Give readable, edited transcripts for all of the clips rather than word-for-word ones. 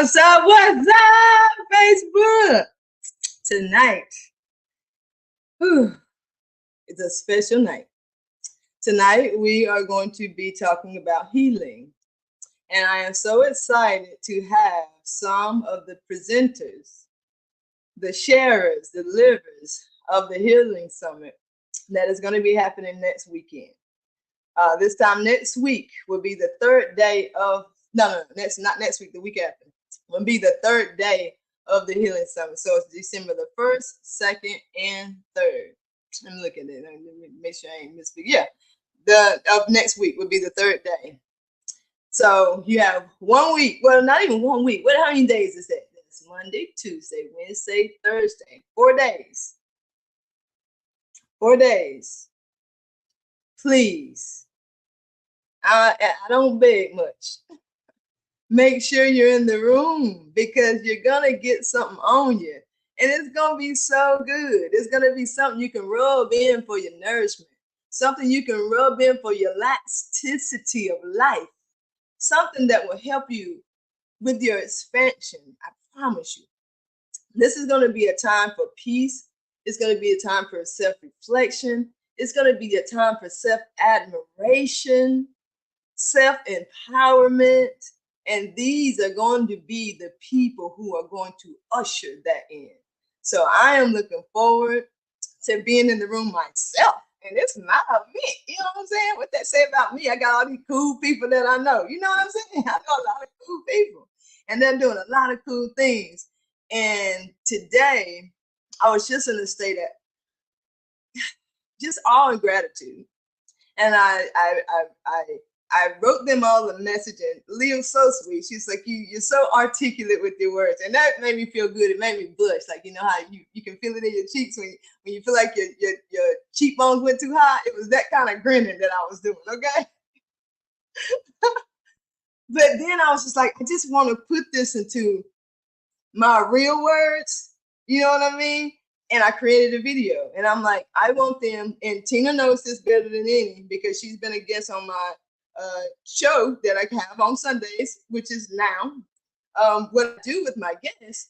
What's up? What's up, Facebook? Tonight, whew, it's a special night. Tonight, we are going to be talking about healing. And I am so excited to have some of the presenters, the sharers, the livers of the Healing Summit that is going to be happening next weekend. This time next week will be the third day of, no, not next week, the week after, will be the third day of the Healing Summit. So it's December the 1st, 2nd, and 3rd. Let me look at it. Let me make sure I ain't misspeak. Yeah, of next week will be the third day. So you have 1 week. Well, not even 1 week. How many days is that? That's Monday, Tuesday, Wednesday, Thursday. 4 days. 4 days. Please. I don't beg much. Make sure you're in the room because you're going to get something on you. And it's going to be so good. It's going to be something you can rub in for your nourishment. Something you can rub in for your elasticity of life. Something that will help you with your expansion. I promise you. This is going to be a time for peace. It's going to be a time for self-reflection. It's going to be a time for self-admiration, self-empowerment. And these are going to be the people who are going to usher that in. So I am looking forward to being in the room myself. And it's not me. You know what I'm saying? What that say about me? I got all these cool people that I know. You know what I'm saying? I know a lot of cool people. And they're doing a lot of cool things. And today, I was just in a state of just awe and gratitude. And I wrote them all a message, and Leah's so sweet. She's like, you're so articulate with your words. And that made me feel good. It made me blush. Like, you know how you can feel it in your cheeks when you feel like your cheekbones went too high. It was that kind of grinning that I was doing, okay? But then I was just like, I just want to put this into my real words. You know what I mean? And I created a video. And I'm like, I want them, and Tina knows this better than any because she's been a guest on my show that I have on Sundays, which is now. What I do with my guests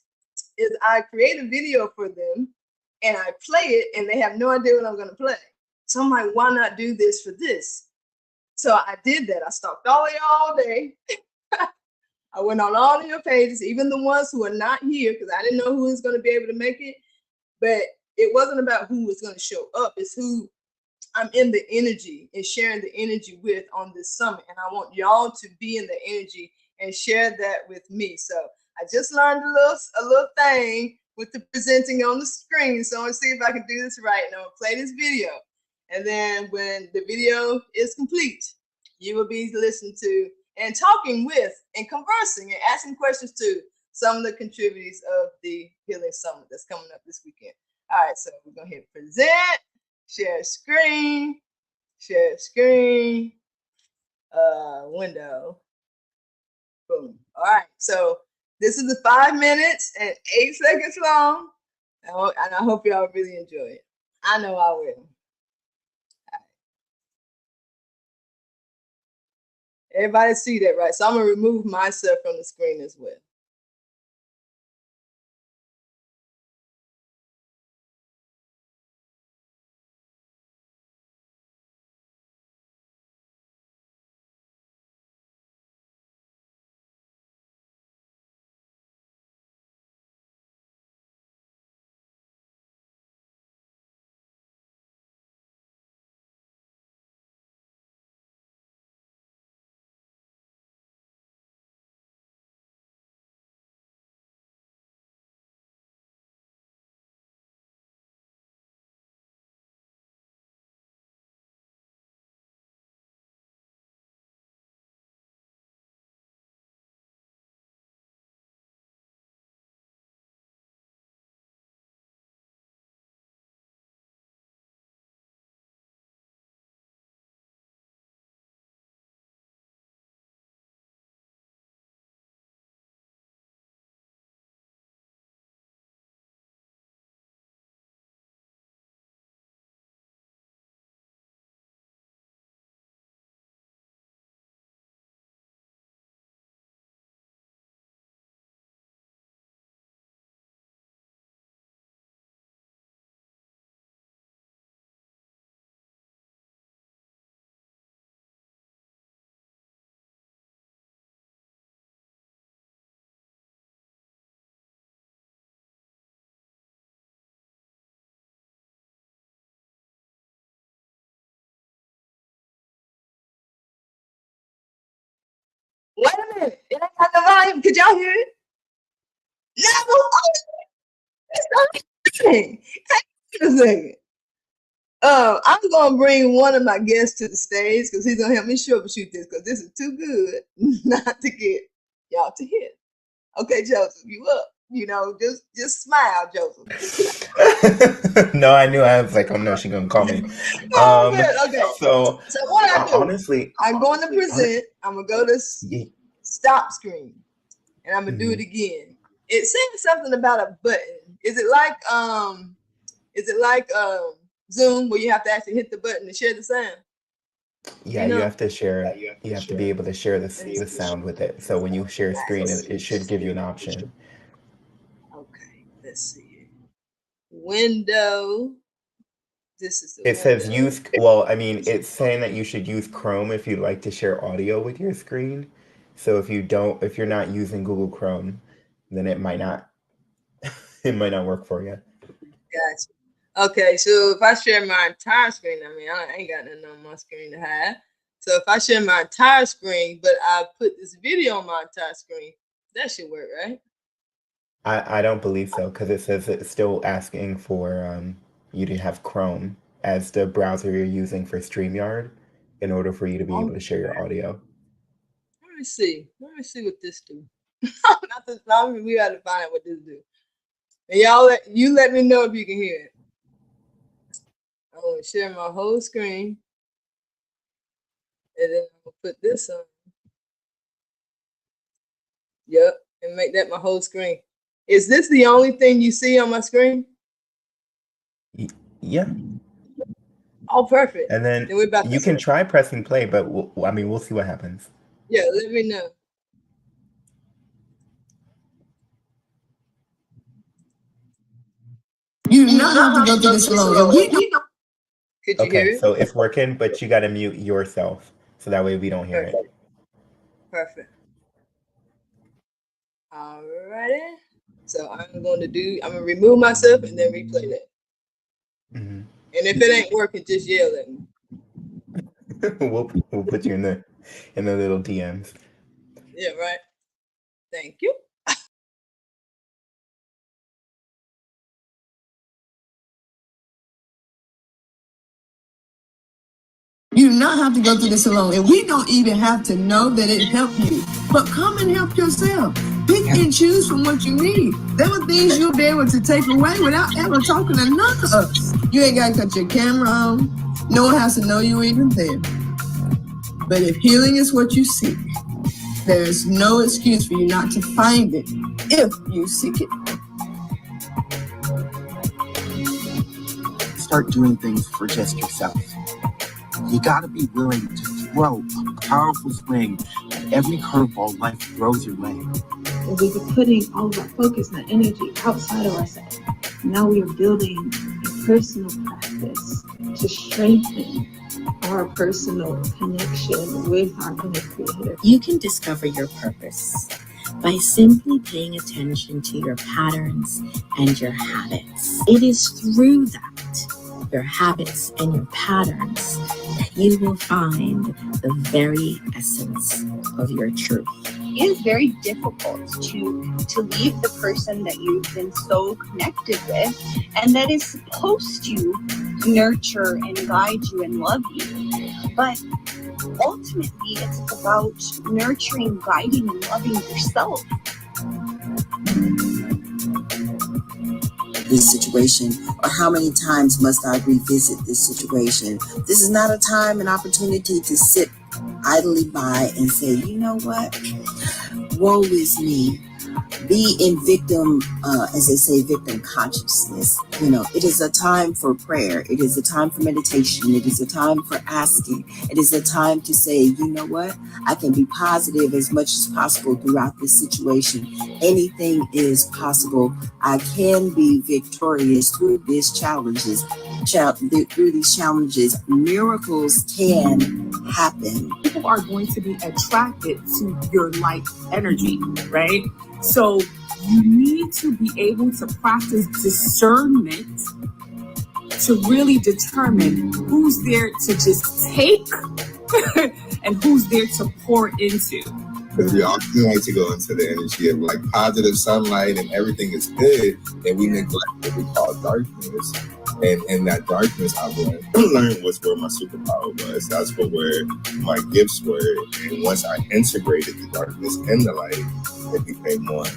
is I create a video for them and I play it, and they have no idea what I'm going to play. So I'm like, why not do this for this? So I did that. I stalked all of y'all all day. I went on all of your pages, even the ones who are not here, because I didn't know who was going to be able to make it. But it wasn't about who was going to show up. It's who I'm in the energy and sharing the energy with on this summit. And I want y'all to be in the energy and share that with me. So I just learned a little thing with the presenting on the screen. So I'm going to see if I can do this right. And I'm going to play this video. And then when the video is complete, you will be listening to and talking with and conversing and asking questions to some of the contributors of the Healing Summit that's coming up this weekend. All right, so we're going to hit present. Share screen, window, boom. All right, so this is the 5 minutes and 8 seconds long, and I hope y'all really enjoy it. I know I will. Right. Everybody see that, right? So I'm gonna remove myself from the screen as well. Wait a minute. It ain't got the volume. Could y'all hear it? No. It's not happening. Hang on a second. I'm gonna bring one of my guests to the stage because he's gonna help me troubleshoot this because this is too good not to get y'all to hear. Okay, Joseph, you up? You know, just smile, Joseph. No, I knew. I was like, oh no, she's gonna call me. Oh, man. Okay. So So what I do? honestly, I'm going to present. I'm gonna go to yeah, stop screen, and I'm gonna do it again. It says something about a button. Is it like Zoom where you have to actually hit the button to share the sound? yeah, you have to share. You have to be able to share the sound with it. So when you share screen, it should give you an option. Okay, let's see here. Window. This is the It says window. use. Well, I mean, it's saying that you should use Chrome if you'd like to share audio with your screen. So if you're not using Google Chrome, then it might not work for you. Gotcha. Okay, so if I share my entire screen, I mean, I ain't got nothing on my screen to hide. So if I share my entire screen, but I put this video on my entire screen, that should work, right? I don't believe so because it says it's still asking for you to have Chrome as the browser you're using for StreamYard in order for you to be able to share your audio. Let me see what this do. Not this. We got to find out what this do. And y'all, let me know if you can hear it. I'm gonna share my whole screen, and then I'm gonna put this on. Yep, and make that my whole screen. Is this the only thing you see on my screen? Yeah. Oh, perfect. And then we're about you can try pressing play, but we'll see what happens. Yeah, let me know. You do not have to go through this alone. Could you hear it? So it's working, but you got to mute yourself so that way we don't hear it. Perfect. Alrighty. So I'm gonna remove myself and then replay that. And if it ain't working, just yell at me. We'll put you in the little DMs. Yeah, right. Thank you. You do not have to go through this alone, and we don't even have to know that it helped you. But come and help yourself. Pick and choose from what you need. There were things you'll be able to take away without ever talking to none of us. You ain't got to cut your camera on. No one has to know you were even there. But if healing is what you seek, there's no excuse for you not to find it if you seek it. Start doing things for just yourself. You gotta be willing to throw a powerful swing at every curveball life throws your way. We were putting all of our focus and energy outside of ourselves. Now we are building a personal practice to strengthen our personal connection with our inner creator. You can discover your purpose by simply paying attention to your patterns and your habits. It is through that, your habits and your patterns, that you will find the very essence of your truth. It is very difficult to leave the person that you've been so connected with and that is supposed to nurture and guide you and love you. But ultimately, it's about nurturing, guiding, and loving yourself. This situation, or how many times must I revisit this situation? This is not a time and opportunity to sit idly by and say, you know what, woe is me. Be in victim, as they say, victim consciousness. It is a time for prayer. It is a time for meditation. It is a time for asking. It is a time to say, you know what, I can be positive as much as possible throughout this situation. Anything is possible. I can be victorious through these challenges. Through these challenges, miracles can happen. People are going to be attracted to your light energy, right? So you need to be able to practice discernment to really determine who's there to just take and who's there to pour into. Because we often like to go into the energy of like positive sunlight and everything is good, and we neglect what we call darkness. And in that darkness, I learned what's where my superpower was. That's where my gifts were. And once I integrated the darkness and the light, it became one.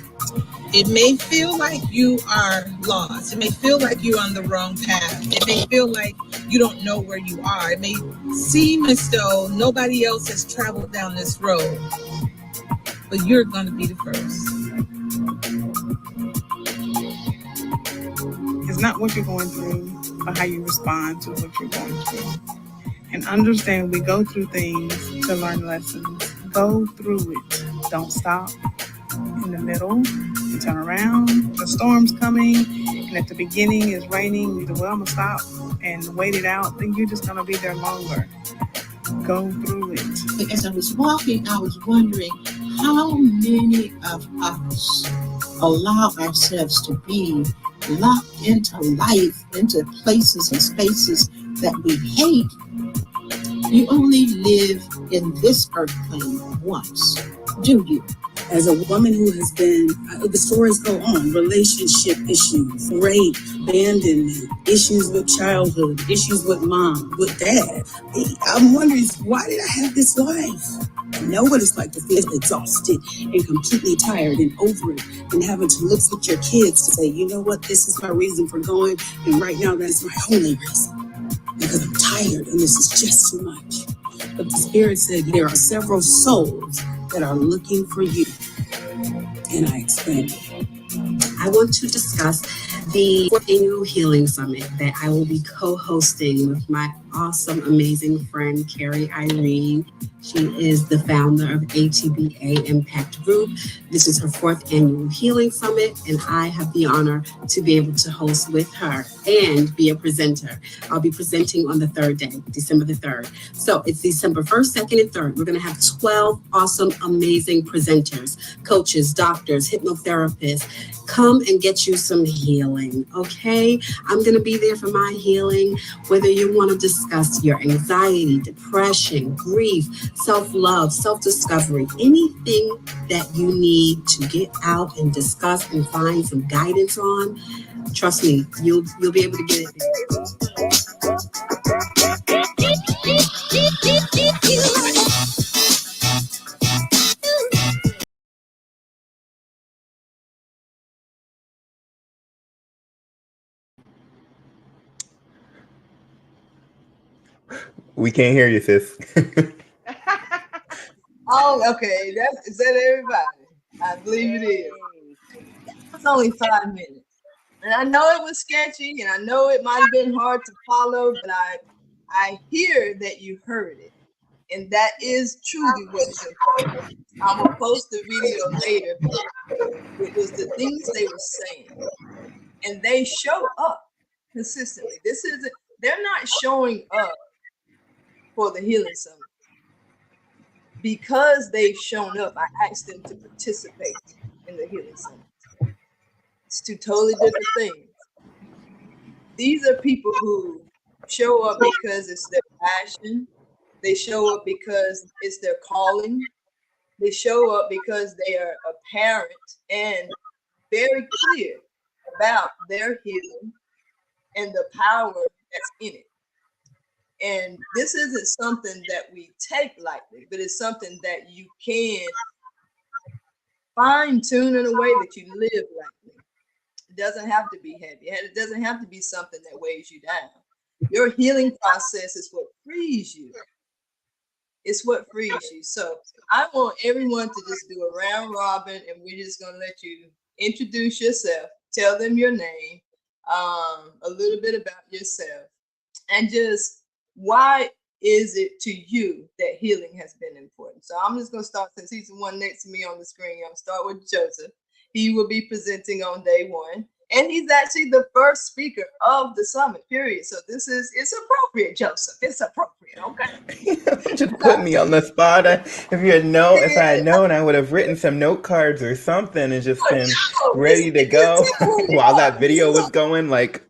It may feel like you are lost. It may feel like you're on the wrong path. It may feel like you don't know where you are. It may seem as though nobody else has traveled down this road, but you're going to be the first. It's not what you're going through, but how you respond to what you're going through. And understand we go through things to learn lessons. Go through it. Don't stop in the middle. You turn around. The storm's coming, and at the beginning it's raining. You say, well, I'm going to stop and wait it out. Then you're just going to be there longer. Go through it. As I was walking, I was wondering how many of us allow ourselves to be locked into life, into places and spaces that we hate. You only live in this earth plane once, do you? As a woman who has been, the stories go on, relationship issues, rape, abandonment, issues with childhood, issues with mom, with dad. I'm wondering, why did I have this life? I know what it's like to feel exhausted and completely tired and over it, and having to look at your kids to say, you know what, this is my reason for going, and right now that is my only reason, because I'm tired and this is just too much. But the Spirit said there are several souls that are looking for you. And I expanded. I want to discuss the 4th Annual Healing Summit that I will be co-hosting with my awesome, amazing friend, Carrie Irene. She is the founder of ATBA Impact Group. This is her 4th Annual Healing Summit, and I have the honor to be able to host with her and be a presenter. I'll be presenting on the 3rd day, December the 3rd. So it's December 1st, 2nd, and 3rd. We're going to have 12 awesome, amazing presenters, coaches, doctors, hypnotherapists. Come and get you some healing, okay? I'm going to be there for my healing, whether you want to discuss your anxiety, depression, grief, self-love, self-discovery, anything that you need to get out and discuss and find some guidance on. Trust me, you'll be able to get it there. We can't hear you, sis. Oh, okay. Is that everybody? I believe it is. It's only 5 minutes. And I know it was sketchy, and I know it might have been hard to follow, but I hear that you heard it. And that is truly what is important. I will post the video later, but it was the things they were saying. And they show up consistently. They're not showing up for the Healing Summit. Because they've shown up, I asked them to participate in the Healing Summit. It's two totally different things. These are people who show up because it's their passion. They show up because it's their calling. They show up because they are a parent and very clear about their healing and the power that's in it. And this isn't something that we take lightly, but it's something that you can fine tune in a way that you live lightly. It doesn't have to be heavy. It doesn't have to be something that weighs you down. Your healing process is what frees you. It's what frees you. So I want everyone to just do a round robin, and we're just going to let you introduce yourself, tell them your name, a little bit about yourself, and just why is it to you that healing has been important? So I'm just going to start, since he's the one next to me on the screen. I'm going to start with Joseph. He will be presenting on day 1. And he's actually the first speaker of the summit, period. So it's appropriate, Joseph. It's appropriate, okay? Just put me on the spot. If I had known, I would have written some note cards or something and just been ready to go while that video was going. Like,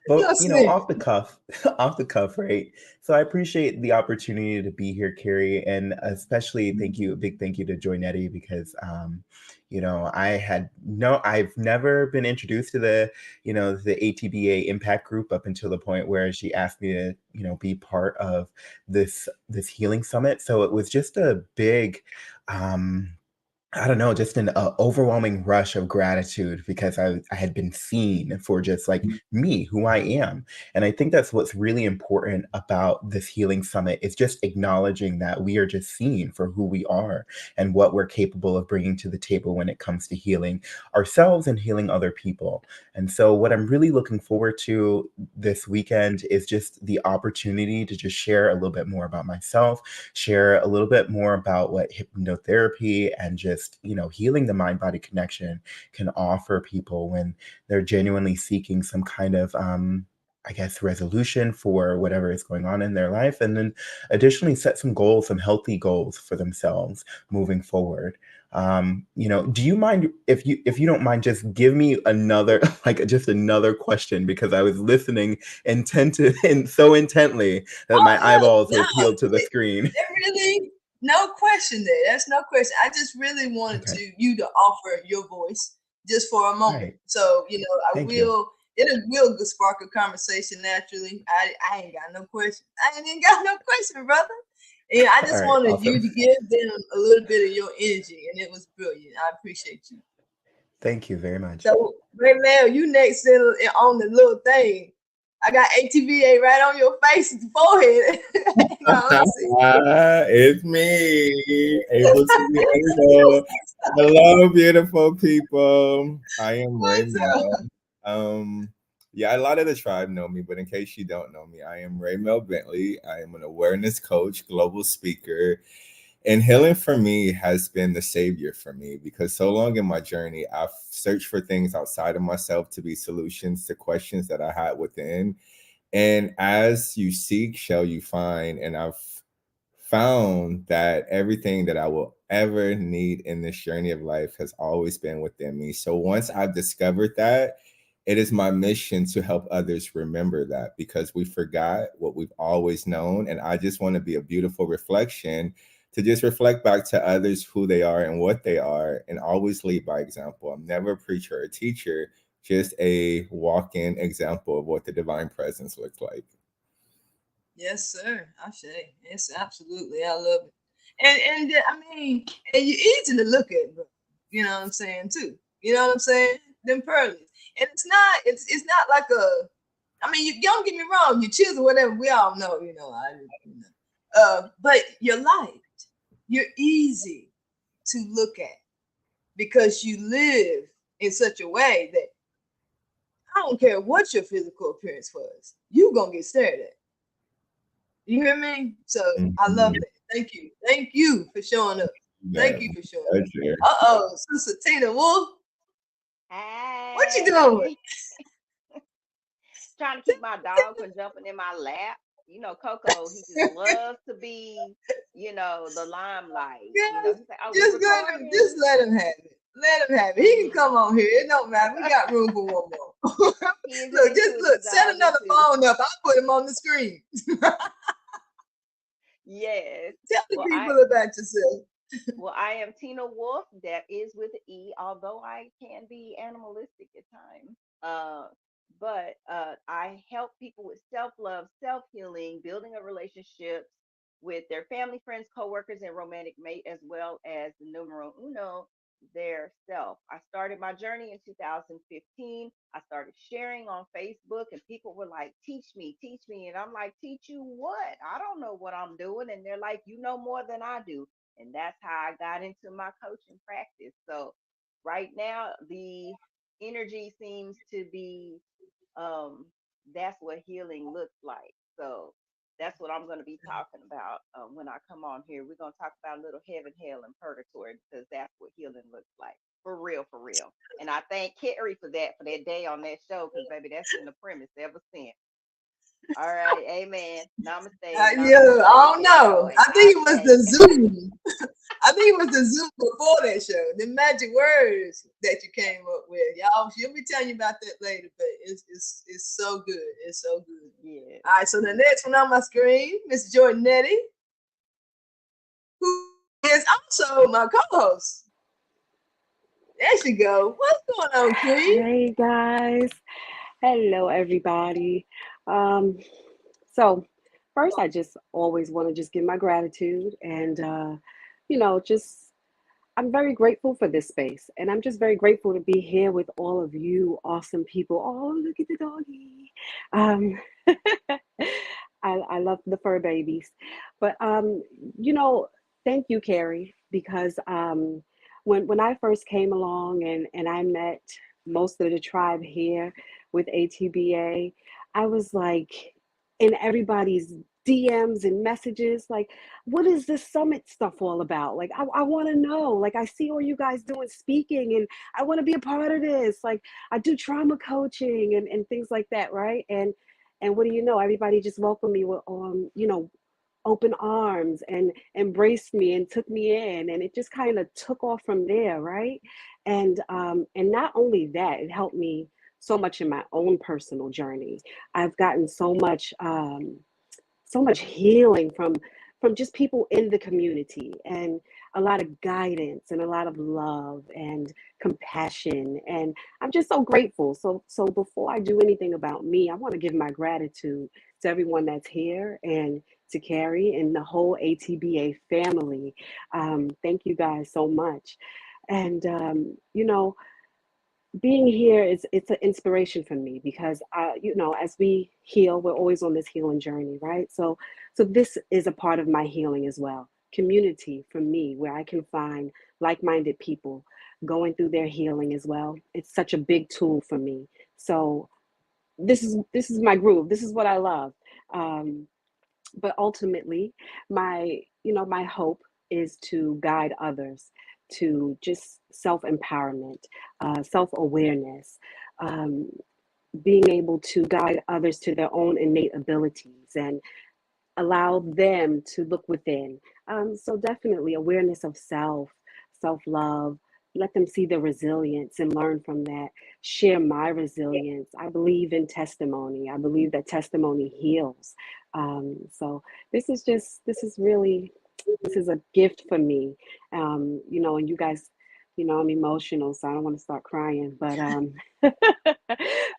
But Just me. off the cuff, off the cuff, right? So I appreciate the opportunity to be here, Carrie, and especially a big thank you to Joynetti because I've never been introduced to the ATBA impact group up until the point where she asked me to, be part of this healing summit. So it was just a big I don't know, just an overwhelming rush of gratitude because I had been seen for just like me, who I am. And I think that's what's really important about this healing summit is just acknowledging that we are just seen for who we are and what we're capable of bringing to the table when it comes to healing ourselves and healing other people. And so, what I'm really looking forward to this weekend is just the opportunity to just share a little bit more about myself, share a little bit more about what hypnotherapy and just, healing the mind body connection can offer people when they're genuinely seeking some kind of, I guess, resolution for whatever is going on in their life. And then additionally set some goals, some healthy goals for themselves moving forward. Do you mind if you don't mind, just give me another like just another question because I was listening and so intently that my eyeballs were peeled to the screen. There really no question there. That's no question. I just really wanted Okay. you to offer your voice just for a moment. Right. So Thank you. it will spark a conversation naturally. I ain't got no question. I ain't even got no question, brother. And I All just right. wanted you Awesome. to give them a little bit of your energy, and it was brilliant. I appreciate you. Thank you very much. So, Ray Mel, you next on the little thing. I got ATVA right on your face and forehead. It's me, able to be able. Hello, beautiful people. I am Ray Mel. Yeah, a lot of the tribe know me, but in case you don't know me, I am Ray Mel Bentley. I am an awareness coach, global speaker, and healing for me has been the savior for me because so long in my journey, I've searched for things outside of myself to be solutions to questions that I had within. And as you seek, shall you find. And I've found that everything that I will ever need in this journey of life has always been within me. So once I've discovered that, it is my mission to help others remember that because we forgot what we've always known. And I just want to be a beautiful reflection to just reflect back to others who they are and what they are and always lead by example. I'm never a preacher or a teacher, just a walk-in example of what the divine presence looks like. Yes, sir. I say yes, absolutely. I love it, and I mean, and you're easy to look at, bro. You know what I'm saying too. You know what I'm saying? Them pearlies, and it's not like a. I mean, you don't get me wrong. You choose or whatever. We all know, but you're light. You're easy to look at because you live in such a way that I don't care what your physical appearance was. You gonna get stared at. You hear me? So I love it. Thank you. Thank you for showing up. Thank you for showing up. Sister Tina Wolf. Hey. What you doing? Trying to keep my dog from jumping in my lap. Coco, he just loves to be, the limelight. Yes, He's like, oh, just let him have it. Let him have it. He can come on here. It don't matter. We got room for one more. Look, set another phone up. I'll put him on the screen. Yes. Tell the people about yourself. Well, I am Tina Wolf. That is with an E, although I can be animalistic at times. But I help people with self-love, self-healing, building a relationship with their family, friends, coworkers, and romantic mate, as well as the numero uno, their self. I started my journey in 2015. I started sharing on Facebook, and people were like, teach me. And I'm like, teach you what? I don't know what I'm doing. And they're like, you know more than I do. And that's how I got into my coaching practice. So right now, the energy seems to be that's what healing looks like. So that's what I'm going to be talking about when I come on here. We're going to talk about a little heaven, hell, and purgatory because that's what healing looks like. For real. And I thank Carrie for that day on that show because, baby, that's been the premise ever since. All right. Amen. Namaste. I don't know. I think it was the Zoom. me it was the Zoom before that show, the magic words that you came up with. Y'all, she'll be telling you about that later, but it's so good. It's so good. Yeah. All right, so the next one on my screen, Miss Jordanetti, who is also my co-host. There she go. What's going on, Queen? Hey guys. Hello everybody. So first I just always want to just give my gratitude and just I'm very grateful for this space and I'm just very grateful to be here with all of you awesome people. Oh, look at the doggy. Um I love the fur babies. But thank you, Carrie, because when I first came along and I met most of the tribe here with ATBA, I was like in everybody's DMs and messages, like, what is this summit stuff all about? Like, I want to know. Like, I see all you guys doing speaking, and I want to be a part of this. Like, I do trauma coaching and things like that, right? And what do you know? Everybody just welcomed me with open arms and embraced me and took me in, and it just kind of took off from there, right? And not only that, it helped me so much in my own personal journey. I've gotten so much healing from just people in the community, and a lot of guidance and a lot of love and compassion, and I'm just so grateful. So before I do anything about me, I want to give my gratitude to everyone that's here and to Carrie and the whole ATBA family. Thank you guys so much. And being here it's an inspiration for me because as we heal, we're always on this healing journey, right? So this is a part of my healing as well. Community for me, where I can find like-minded people going through their healing as well. It's such a big tool for me. So this is my groove. This is what I love. But ultimately, my hope is to guide others to just self-empowerment, self-awareness, um, being able to guide others to their own innate abilities and allow them to look within. So definitely awareness of self-love, let them see their resilience and learn from that. Share my resilience. I believe in testimony. I believe that testimony heals. So this is a gift for me. And you guys, I'm emotional, so I don't want to start crying, but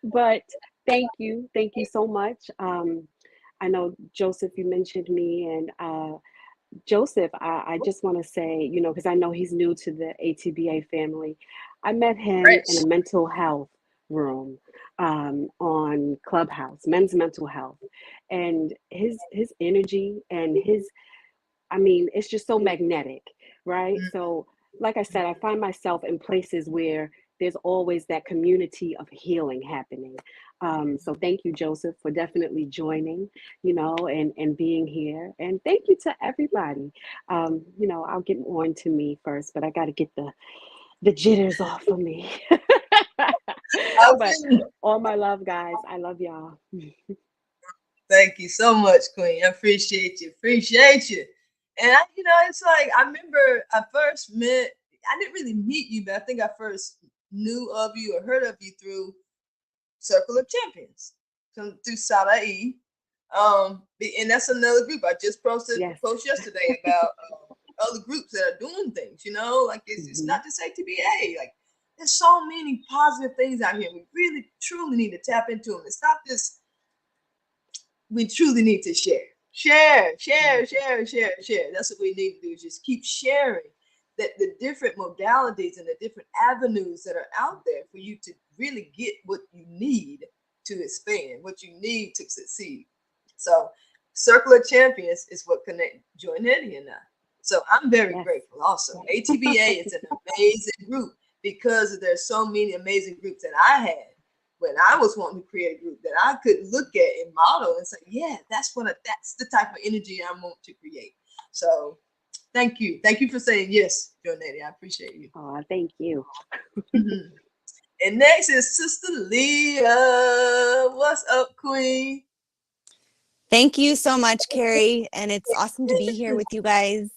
but thank you so much. I know, Joseph, you mentioned me, and Joseph, I just want to say, because I know he's new to the ATBA family. I met him in a mental health room on Clubhouse, men's mental health, and his energy and it's just so magnetic, right? So, like I said, I find myself in places where there's always that community of healing happening. So thank you, Joseph, for definitely joining, and being here. And thank you to everybody. I'll get more into me first, but I got to get the jitters off of me. But all my love, guys. I love y'all. Thank you so much, Queen. I appreciate you. Appreciate you. And it's like I remember I first met. I didn't really meet you, but I think I first knew of you or heard of you through Circle of Champions, through Sada E. And that's another group I just posted a post yesterday about other groups that are doing things. Like it's not just ATBA. Like there's so many positive things out here. We really truly need to tap into them. It's not just. We truly need to share. That's what we need to do, is just keep sharing that the different modalities and the different avenues that are out there for you to really get what you need to expand, what you need to succeed. So Circle of Champions is what connect Jordanetti and I. So I'm very grateful also. ATBA is an amazing group because there's so many amazing groups that I had when I was wanting to create a group that I could look at and model and say, yeah, that's the type of energy I want to create. So thank you for saying yes, Jordanetti. I appreciate you. Oh, thank you. And next is Sister Leah. What's up, Queen? Thank you so much, Carrie, and it's awesome to be here with you guys.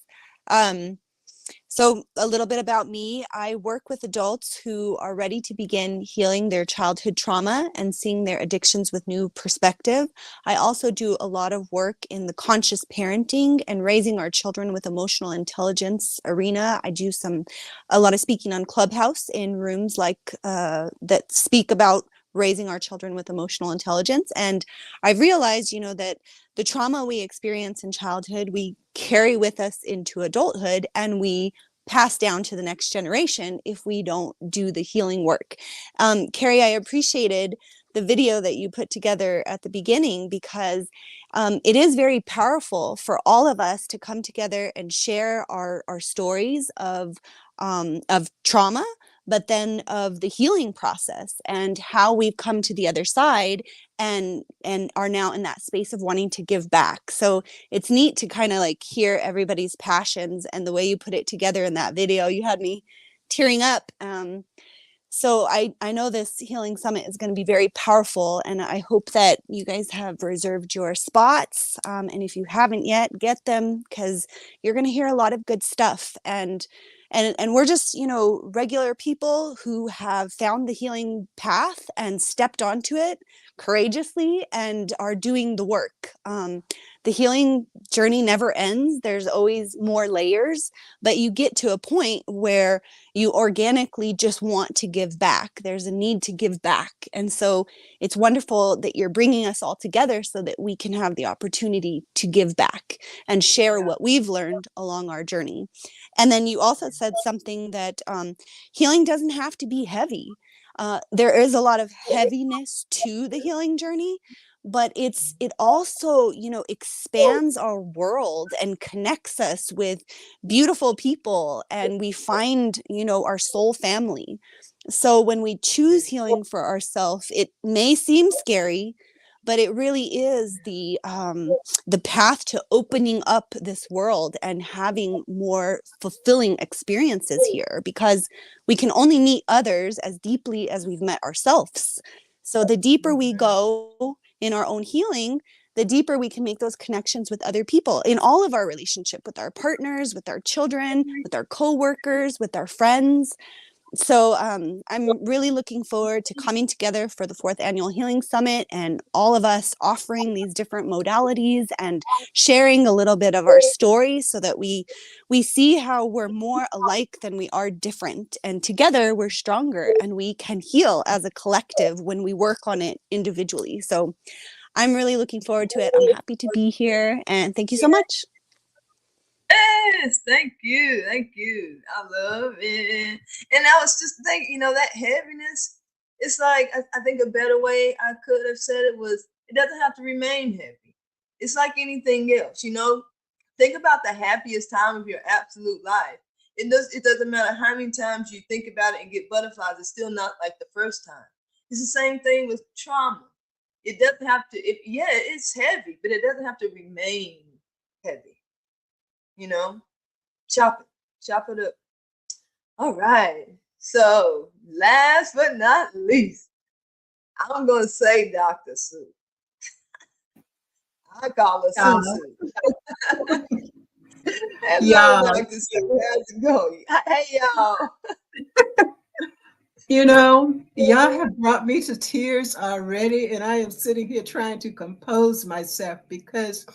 So a little bit about me. I work with adults who are ready to begin healing their childhood trauma and seeing their addictions with new perspective. I also do a lot of work in the conscious parenting and raising our children with emotional intelligence arena. I do a lot of speaking on Clubhouse in rooms like that speak about raising our children with emotional intelligence. And I've realized, that the trauma we experience in childhood, we carry with us into adulthood, and we pass down to the next generation if we don't do the healing work. Carrie, I appreciated the video that you put together at the beginning, because it is very powerful for all of us to come together and share our stories of trauma, but then of the healing process and how we've come to the other side and are now in that space of wanting to give back. So it's neat to kind of like hear everybody's passions, and the way you put it together in that video, you had me tearing up. So I know this Healing Summit is going to be very powerful, and I hope that you guys have reserved your spots. And if you haven't yet, get them, because you're going to hear a lot of good stuff. And we're just, regular people who have found the healing path and stepped onto it courageously and are doing the work. The healing journey never ends. There's always more layers, but you get to a point where you organically just want to give back. There's a need to give back. And so it's wonderful that you're bringing us all together so that we can have the opportunity to give back and share what we've learned along our journey. And then you also said something that healing doesn't have to be heavy. There is a lot of heaviness to the healing journey, but it also, expands our world and connects us with beautiful people, and we find, our soul family. So when we choose healing for ourselves, it may seem scary, but it really is the path to opening up this world and having more fulfilling experiences here, because we can only meet others as deeply as we've met ourselves. So the deeper we go in our own healing, the deeper we can make those connections with other people in all of our relationship, with our partners, with our children, with our co-workers, with our friends. So I'm really looking forward to coming together for the 4th Annual Healing Summit, and all of us offering these different modalities and sharing a little bit of our story, so that we see how we're more alike than we are different. And together we're stronger, and we can heal as a collective when we work on it individually. So I'm really looking forward to it. I'm happy to be here, and thank you so much. Yes, thank you. I love it. And I was just thinking, that heaviness, it's like, I think a better way I could have said it was, it doesn't have to remain heavy. It's like anything else, think about the happiest time of your absolute life. It doesn't matter how many times you think about it and get butterflies, it's still not like the first time. It's the same thing with trauma. It doesn't have to, it's heavy, but it doesn't have to remain heavy. Chop it up. All right. So last but not least, I'm going to say Dr. Sue. I call her Sue. Hello, Dr. Sue. How's it going? Hey, y'all. Y'all have brought me to tears already, and I am sitting here trying to compose myself, because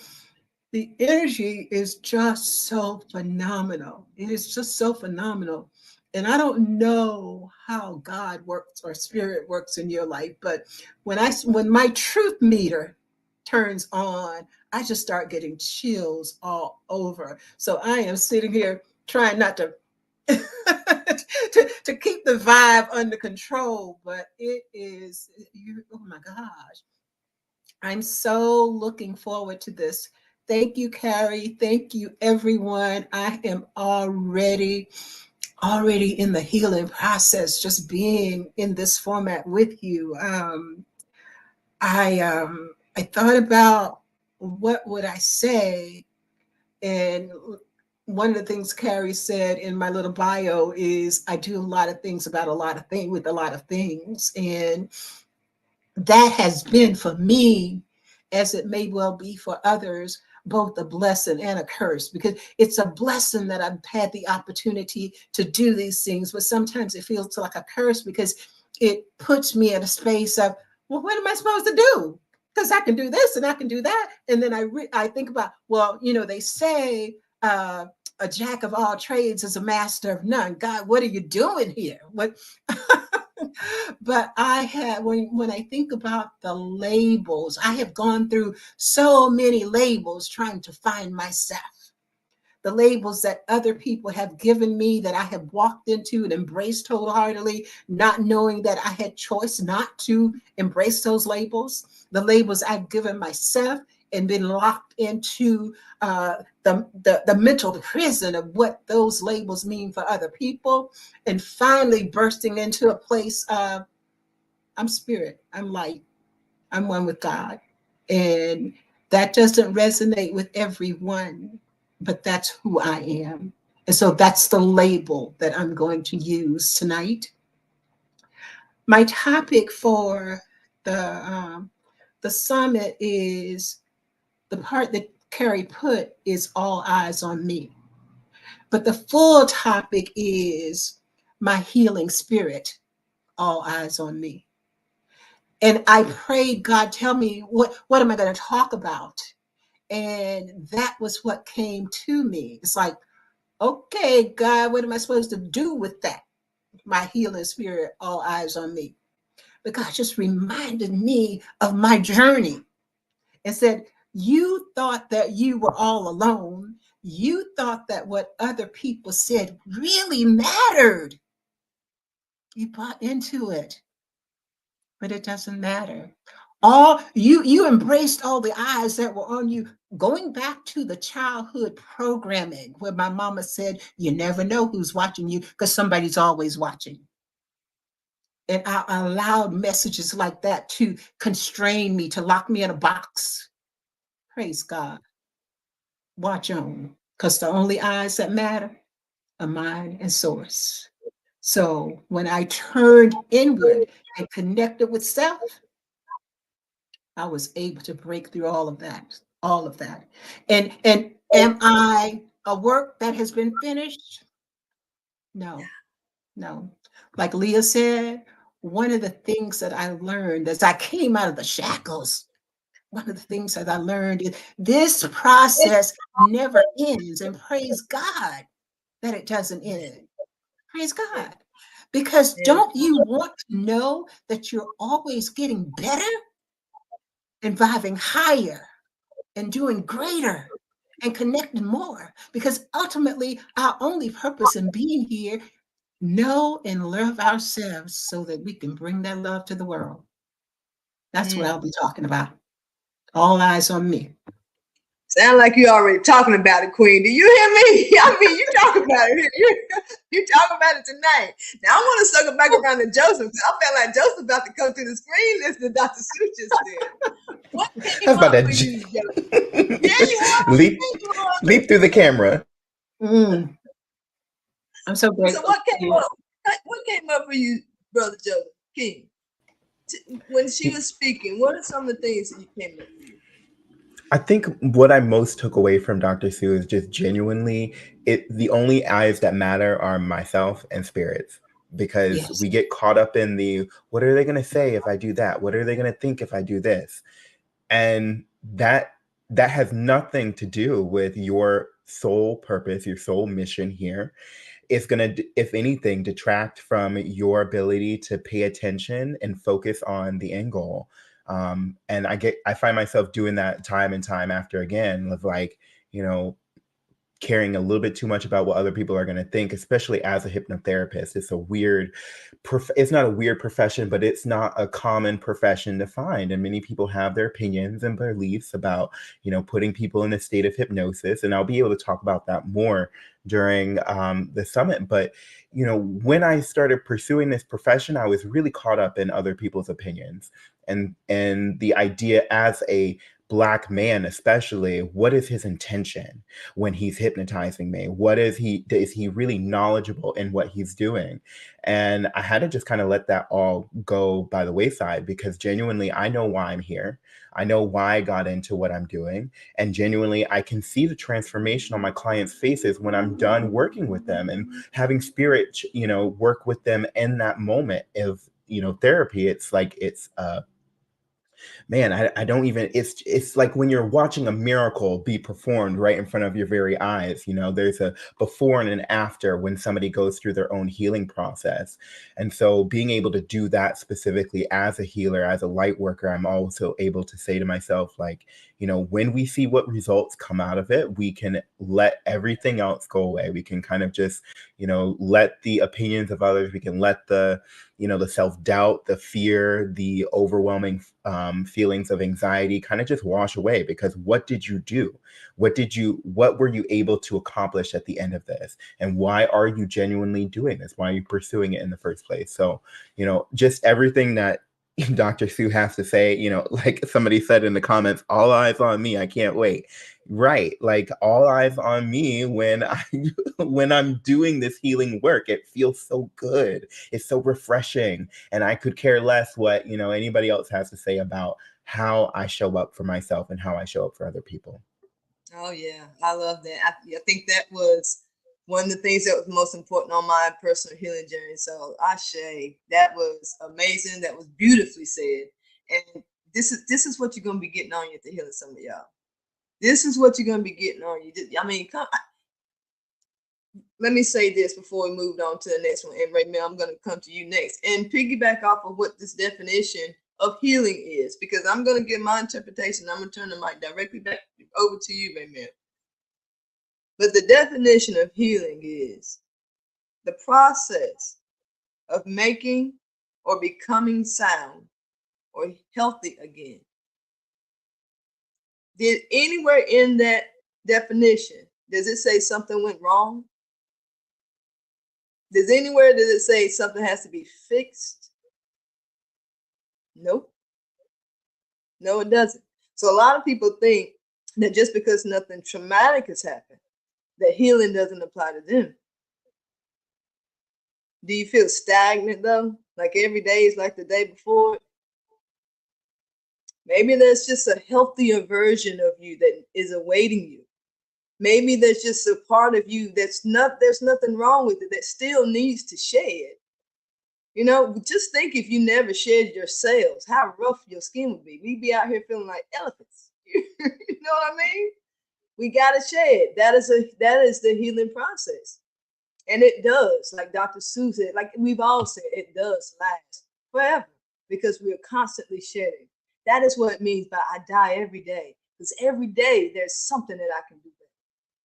the energy is just so phenomenal. It is just so phenomenal. And I don't know how God works or spirit works in your life, but when my truth meter turns on, I just start getting chills all over. So I am sitting here trying not to to keep the vibe under control, but it is, oh my gosh. I'm so looking forward to this. Thank you, Carrie. Thank you, everyone. I am already in the healing process, just being in this format with you. I thought about what would I say, and one of the things Carrie said in my little bio is I do a lot of things about a lot of things with a lot of things, and that has been for me, as it may well be for others, both a blessing and a curse, because it's a blessing that I've had the opportunity to do these things, but sometimes it feels like a curse because it puts me in a space of, well, what am I supposed to do? Because I can do this and I can do that. And then I think about, well, they say a jack of all trades is a master of none. God, what are you doing here? What? But when I think about the labels, I have gone through so many labels trying to find myself. The labels that other people have given me that I have walked into and embraced wholeheartedly, not knowing that I had choice not to embrace those labels. The labels I've given myself and been locked into the mental prison of what those labels mean for other people, and finally bursting into a place of, I'm spirit, I'm light, I'm one with God. And that doesn't resonate with everyone, but that's who I am. And so that's the label that I'm going to use tonight. My topic for the summit is, the part that Carrie put is all eyes on me. But the full topic is my healing spirit, all eyes on me. And I prayed, God, tell me what am I going to talk about? And that was what came to me. It's like, okay, God, what am I supposed to do with that? My healing spirit, all eyes on me. But God just reminded me of my journey and said, you thought that you were all alone. You thought that what other people said really mattered. You bought into it, but it doesn't matter. All you embraced all the eyes that were on you, going back to the childhood programming where my mama said, you never know who's watching you because somebody's always watching. And I allowed messages like that to constrain me, to lock me in a box. Praise God. Watch on, because the only eyes that matter are mine and source. So when I turned inward and connected with self, I was able to break through all of that. And am I a work that has been finished? No. Like Leah said, one of the things that I learned as I came out of the shackles, one of the things that I learned is this process never ends. And praise God that it doesn't end. Praise God. Because don't you want to know that you're always getting better and vibing higher and doing greater and connecting more? Because ultimately, our only purpose in being here, know and love ourselves so that we can bring that love to the world. That's what I'll be talking about. All eyes on me. Sound like you already talking about it, Queen. Do you hear me? I mean, you talk about it. You talk about it tonight. Now I want to circle back around to Joseph. I felt like Joseph about to come through the screen listening to Dr. Sue just said. What came up for you, Joseph? Yeah, you are. Leap through the camera. I'm so grateful. So what came up? What came up for you, Brother Joseph King? When she was speaking, what are some of the things that came up for you? I think what I most took away from Dr. Sue is just genuinely, the only eyes that matter are myself and spirits, because we get caught up in the, what are they going to say if I do that? What are they going to think if I do this? And that has nothing to do with your soul purpose, your soul mission here. It's going to, if anything, detract from your ability to pay attention and focus on the end goal. And I find myself doing that time and time after again, of like, caring a little bit too much about what other people are going to think, especially as a hypnotherapist. It's not a weird profession, but it's not a common profession to find. And many people have their opinions and beliefs about, putting people in a state of hypnosis. And I'll be able to talk about that more during the summit. But, when I started pursuing this profession, I was really caught up in other people's opinions and the idea as a Black man especially, what is his intention when he's hypnotizing me? Is he really knowledgeable in what he's doing? And I had to just kind of let that all go by the wayside, because genuinely I know why I'm here. I know why I got into what I'm doing. And genuinely, I can see the transformation on my clients' faces when I'm done working with them and having spirit, work with them in that moment of, therapy. It's like, man, I don't even, it's like when you're watching a miracle be performed right in front of your very eyes. There's a before and an after when somebody goes through their own healing process. And so being able to do that specifically as a healer, as a light worker, I'm also able to say to myself, like, when we see what results come out of it, we can let everything else go away. We can kind of just, let the opinions of others, we can let the self-doubt, the fear, the overwhelming feelings of anxiety kind of just wash away. Because what did you do? What were you able to accomplish at the end of this? And why are you genuinely doing this? Why are you pursuing it in the first place? So, just everything that Dr. Sue has to say, like somebody said in the comments, all eyes on me, I can't wait. Right. Like all eyes on me when when I'm doing this healing work. It feels so good. It's so refreshing. And I could care less what, anybody else has to say about how I show up for myself and how I show up for other people. Oh yeah, I love that. I think that was one of the things that was most important on my personal healing journey. So Ashe, that was amazing. That was beautifully said. And this is what you're gonna be getting on you at the Healing Summit, y'all. This is what you're gonna be getting on you. I mean, let me say this before we move on to the next one. And Raymond, I'm gonna come to you next and piggyback off of what this definition of healing is, because I'm gonna give my interpretation. I'm gonna turn the mic directly back over to you, Raymond. But the definition of healing is the process of making or becoming sound or healthy again. Did anywhere in that definition, does it say something went wrong? Does it say something has to be fixed? Nope. No, it doesn't. So a lot of people think that just because nothing traumatic has happened, that healing doesn't apply to them. Do you feel stagnant though? Like every day is like the day before? Maybe there's just a healthier version of you that is awaiting you. Maybe there's just a part of you there's nothing wrong with it that still needs to shed. Just think if you never shed your cells, how rough your skin would be. We'd be out here feeling like elephants. You know what I mean? We gotta shed. That is the healing process. And it does, like Dr. Sue said, like we've all said, it does last forever because we're constantly shedding. That is what it means by I die every day. Because every day there's something that I can do better.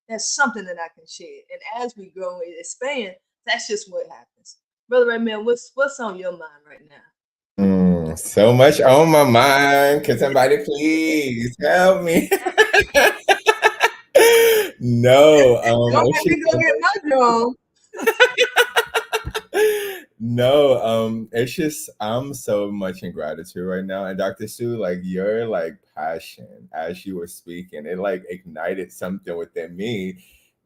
There's something that I can shed. And as we grow and expand, that's just what happens. Brother Raymond, what's on your mind right now? So much on my mind. Can somebody please help me? No. Don't make me go get my drum. No, it's just I'm so much in gratitude right now. And Dr. Sue, like your passion as you were speaking, it ignited something within me.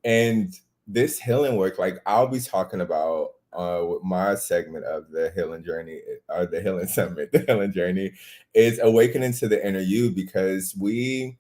And this healing work, I'll be talking about with my segment of the healing journey or the healing summit, the healing journey is awakening to the inner you, because we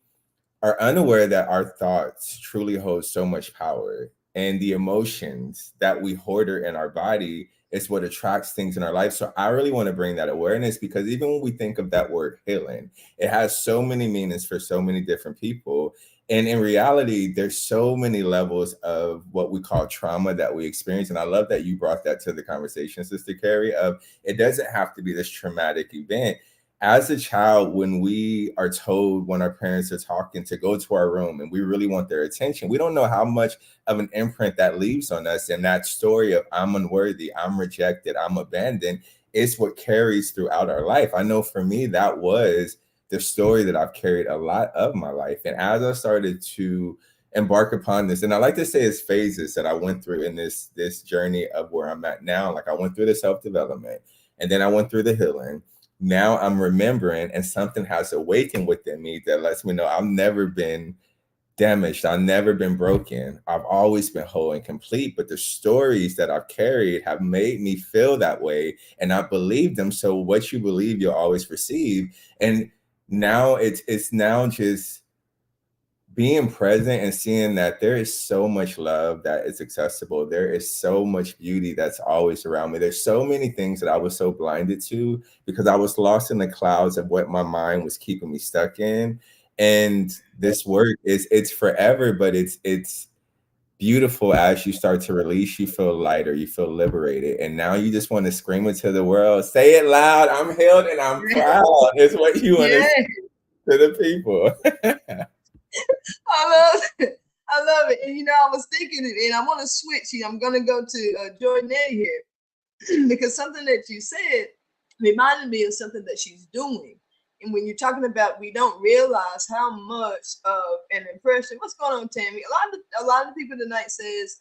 are unaware that our thoughts truly hold so much power, and the emotions that we hoard in our body is what attracts things in our life. So I really want to bring that awareness, because even when we think of that word healing, it has so many meanings for so many different people. And in reality, there's so many levels of what we call trauma that we experience. And I love that you brought that to the conversation, Sister Carrie, of it doesn't have to be this traumatic event. As a child, when we are told, when our parents are talking, to go to our room and we really want their attention, we don't know how much of an imprint that leaves on us. And that story of I'm unworthy, I'm rejected, I'm abandoned is what carries throughout our life. I know for me, that was the story that I've carried a lot of my life. And as I started to embark upon this, and I like to say it's phases that I went through in this journey of where I'm at now. Like I went through the self-development, and then I went through the healing. now I'm remembering, and something has awakened within me that lets me know I've never been damaged. I've never been broken. I've always been whole and complete, but the stories that I've carried have made me feel that way, and I believe them. So what you believe, you'll always receive. And now it's now just being present and seeing that there is so much love that is accessible. There is so much beauty that's always around me. There's so many things that I was so blinded to because I was lost in the clouds of what my mind was keeping me stuck in. And this work it's forever, but it's beautiful. As you start to release, you feel lighter, you feel liberated. And now you just want to scream it to the world. Say it loud. I'm healed and I'm proud. Is what you want to say to the people. I love it. I love it. And you know, I was thinking it, and I want to switch here. I'm gonna go to Jordan here because something that you said reminded me of something that she's doing. And when you're talking about, we don't realize how much of an impression. What's going on, Tammy? A lot of people tonight says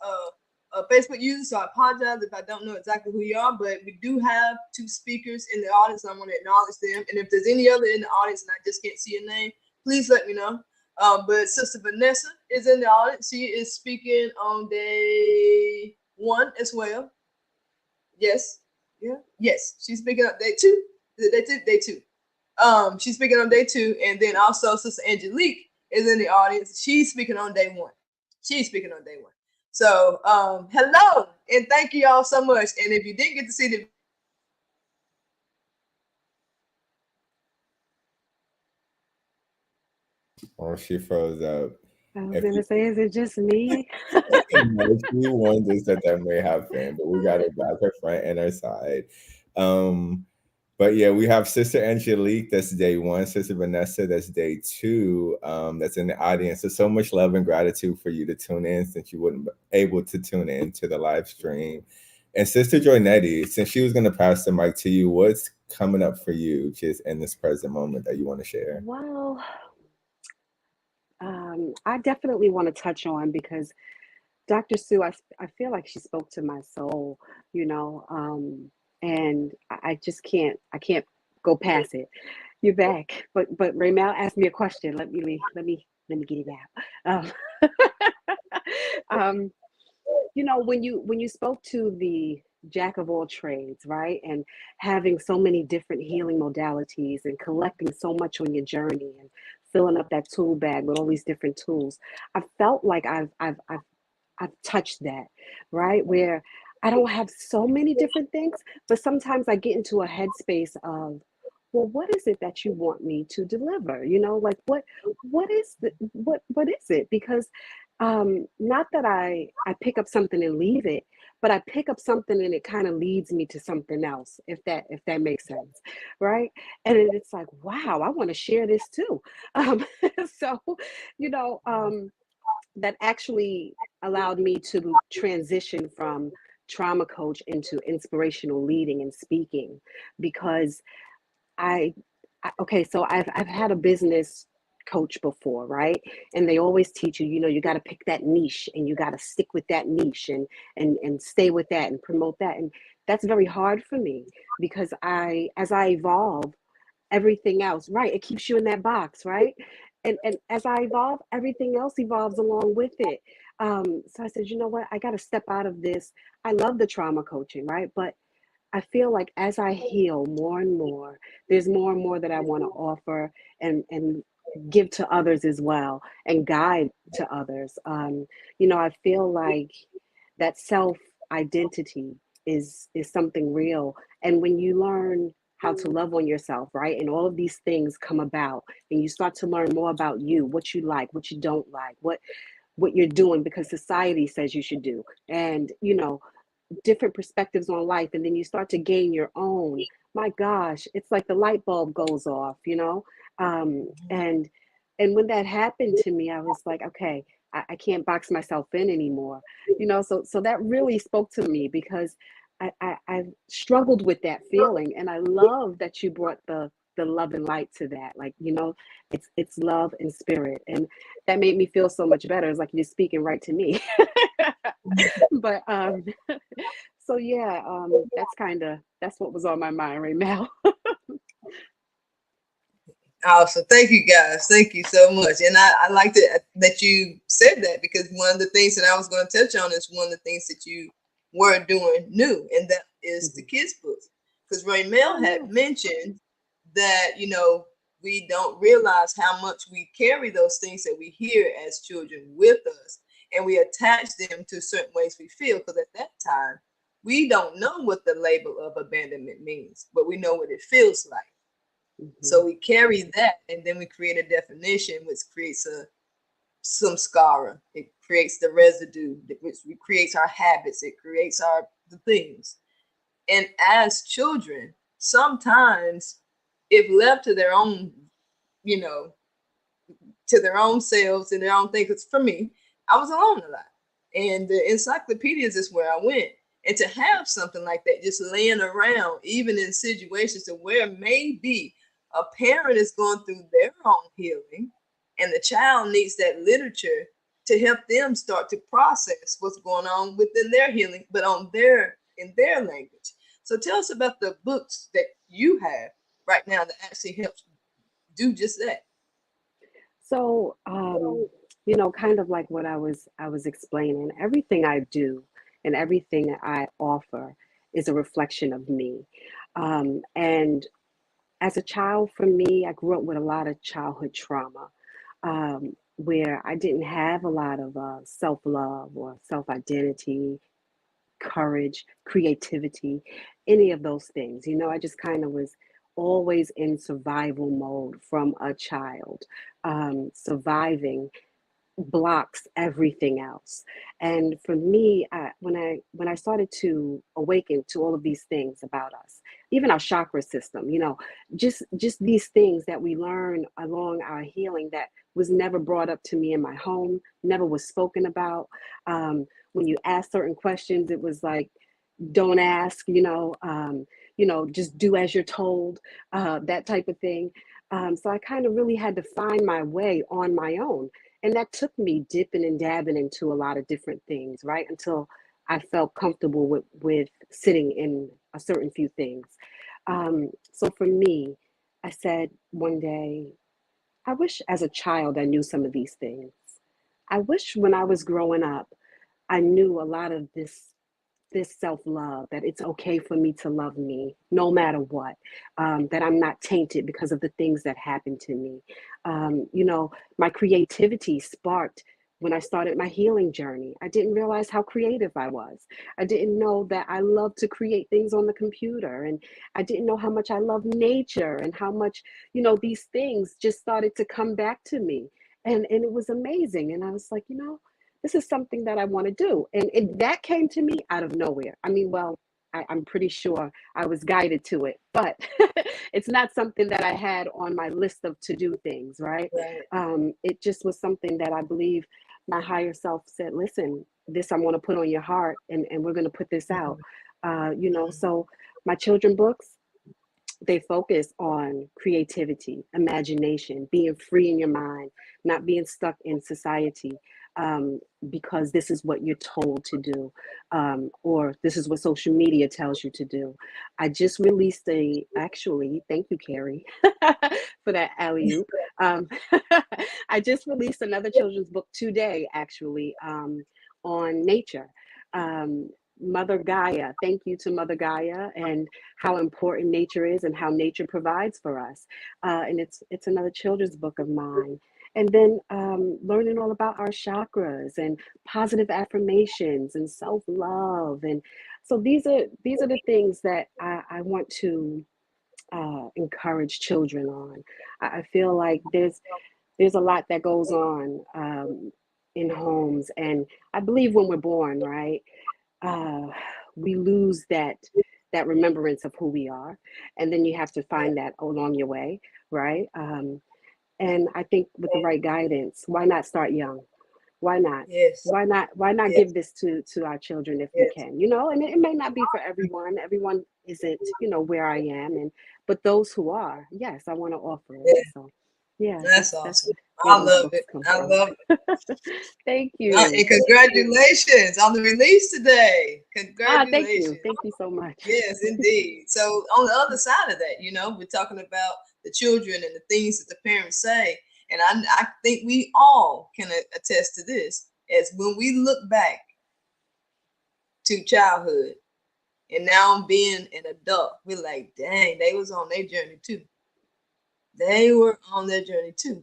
Facebook user. So I apologize if I don't know exactly who you are, but we do have 2 speakers in the audience. And I want to acknowledge them. And if there's any other in the audience and I just can't see your name, please let me know. But Sister Vanessa is in the audience. She is speaking on day 1 as well. Yes. Yeah. Yes. She's speaking on day 2. Is it day 2? She's speaking on day 2. And then also Sister Angelique is in the audience. She's speaking on day 1. She's speaking on day 1. So hello. And thank you all so much. And if you didn't get to see the she froze up. I was gonna say, is it just me? No, she wonders that may happen, but we got her back, her front and her side. But yeah, we have Sister Angelique, that's day 1, Sister Vanessa, that's day 2, that's in the audience. So much love and gratitude for you to tune in since you weren't able to tune in to the live stream. And Sister Joynetti, since she was going to pass the mic to you, what's coming up for you just in this present moment that you want to share? Well, I definitely want to touch on because Dr. Sue, I feel like she spoke to my soul, you know, and I just can't go past it. You're back, but Raymel asked me a question. Let me get it out. You know, when you spoke to the jack of all trades, right, and having so many different healing modalities and collecting so much on your journey and filling up that tool bag with all these different tools, I felt like I've touched that, right? Where I don't have so many different things, but sometimes I get into a headspace of, well, what is it that you want me to deliver? You know, like what is it? Because not that I pick up something and leave it, but I pick up something and it kind of leads me to something else, if that makes sense, right? And it's like, wow, I want to share this too. So, you know, that actually allowed me to transition from trauma coach into inspirational leading and speaking, because so I've had a business coach before, right? And they always teach you, you know, you got to pick that niche and you got to stick with that niche and stay with that and promote that. And that's very hard for me because as I evolve, everything else, right, it keeps you in that box, right? And as I evolve, everything else evolves along with it. So I said, you know what, I got to step out of this. I love the trauma coaching, right? But I feel like as I heal more and more, there's more and more that I want to offer and give to others as well and guide to others. You know, I feel like that self identity is something real. And when you learn how to love on yourself, right? And all of these things come about and you start to learn more about you, what you like, what you don't like, what you're doing because society says you should do. And, you know, different perspectives on life, and then you start to gain your own. My gosh, it's like the light bulb goes off, you know. And when that happened to me, I was like, okay, I can't box myself in anymore, you know. So that really spoke to me because I've struggled with that feeling, and I love that you brought the love and light to that. Like, you know, it's love and spirit, and that made me feel so much better. It's like you're speaking right to me. But so yeah, that's what was on my mind right now. Awesome. Thank you guys. Thank you so much. And I like that you said that, because one of the things that I was going to touch on is one of the things that you were doing new, and that is the kids' books. Because Raymel had mentioned that, we don't realize how much we carry those things that we hear as children with us, and we attach them to certain ways we feel. Because at that time, we don't know what the label of abandonment means, but we know what it feels like. So we carry that, and then we create a definition, which creates some scarring. It creates the residue, which creates our habits. It creates the things. And as children, sometimes, if left to their own, to their own selves and their own things. Because for me, I was alone a lot, and the encyclopedias is where I went. And to have something like that just laying around, even in situations where maybe a parent is going through their own healing, and the child needs that literature to help them start to process what's going on within their healing, but in their language. So tell us about the books that you have right now that actually helps do just that. So, kind of like what I was explaining, everything I do and everything I offer is a reflection of me. And as a child, for me, I grew up with a lot of childhood trauma, where I didn't have a lot of self-love or self-identity, courage, creativity, any of those things. I just kind of was always in survival mode from a child. Surviving blocks everything else. And for me, when I started to awaken to all of these things about us, even our chakra system, just these things that we learn along our healing that was never brought up to me in my home, never was spoken about. When you ask certain questions, it was like, don't ask, just do as you're told, that type of thing. So I kind of really had to find my way on my own. And that took me dipping and dabbing into a lot of different things, right? Until I felt comfortable with sitting in a certain few things. So for me, I said one day, I wish as a child I knew some of these things. I wish when I was growing up, I knew a lot of this self-love, that it's okay for me to love me no matter what, that I'm not tainted because of the things that happened to me. My creativity sparked when I started my healing journey. I didn't realize how creative I was. I didn't know that I love to create things on the computer, and I didn't know how much I love nature, and how much, these things just started to come back to me. And it was amazing. And I was like, this is something that I want to do. And that came to me out of nowhere. I mean, well, I'm pretty sure I was guided to it, but it's not something that I had on my list of to-do things, right? It just was something that I believe my higher self said, listen, this I want to put on your heart, and we're going to put this out. So my children books, they focus on creativity, imagination, being free in your mind, not being stuck in society, because this is what you're told to do, or this is what social media tells you to do. I just released actually, thank you, Carrie, for that alley-oop. I just released another children's book today, actually, on nature. Mother Gaia, thank you to Mother Gaia, and how important nature is and how nature provides for us. And it's another children's book of mine. And then learning all about our chakras and positive affirmations and self-love. And so these are the things that I want to encourage children on. I feel like there's a lot that goes on in homes. And I believe when we're born, right, we lose that remembrance of who we are, and then you have to find that along your way, right? And I think with the right guidance, why not start young? Why not? Yes. Why not Yes. give this to our children if we can? And it may not be for everyone. Everyone isn't, where I am, but those who are, yes, I want to offer it. Yeah. So yeah, That's awesome. I where these love books it. come I from. love it. Thank And you. congratulations on the release today. Thank you. Congratulations. Thank you so much. Yes, indeed. So on the other side of that, we're talking about the children and the things that the parents say. And I think we all can attest to this, as when we look back to childhood and now being an adult, we're like, dang, they was on their journey too. They were on their journey too.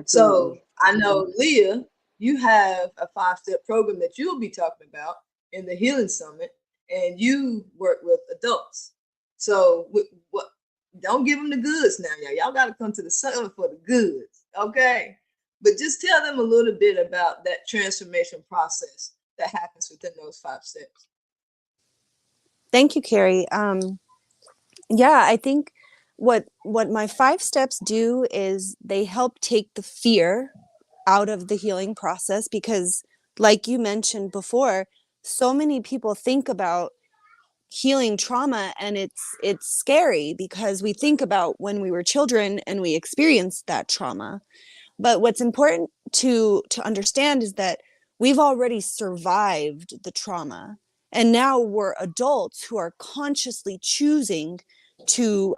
So Absolutely. I know, Leah, you have a 5-step program that you'll be talking about in the Healing Summit, and you work with adults. So what? Don't give them the goods now, y'all got to come to the summit for the goods, okay? But just tell them a little bit about that transformation process that happens within those 5 steps. Thank you, Carrie. Yeah, I think what my 5 steps do is they help take the fear out of the healing process, because like you mentioned before, so many people think about healing trauma, and it's scary because we think about when we were children and we experienced that trauma. But what's important to understand is that we've already survived the trauma, and now we're adults who are consciously choosing to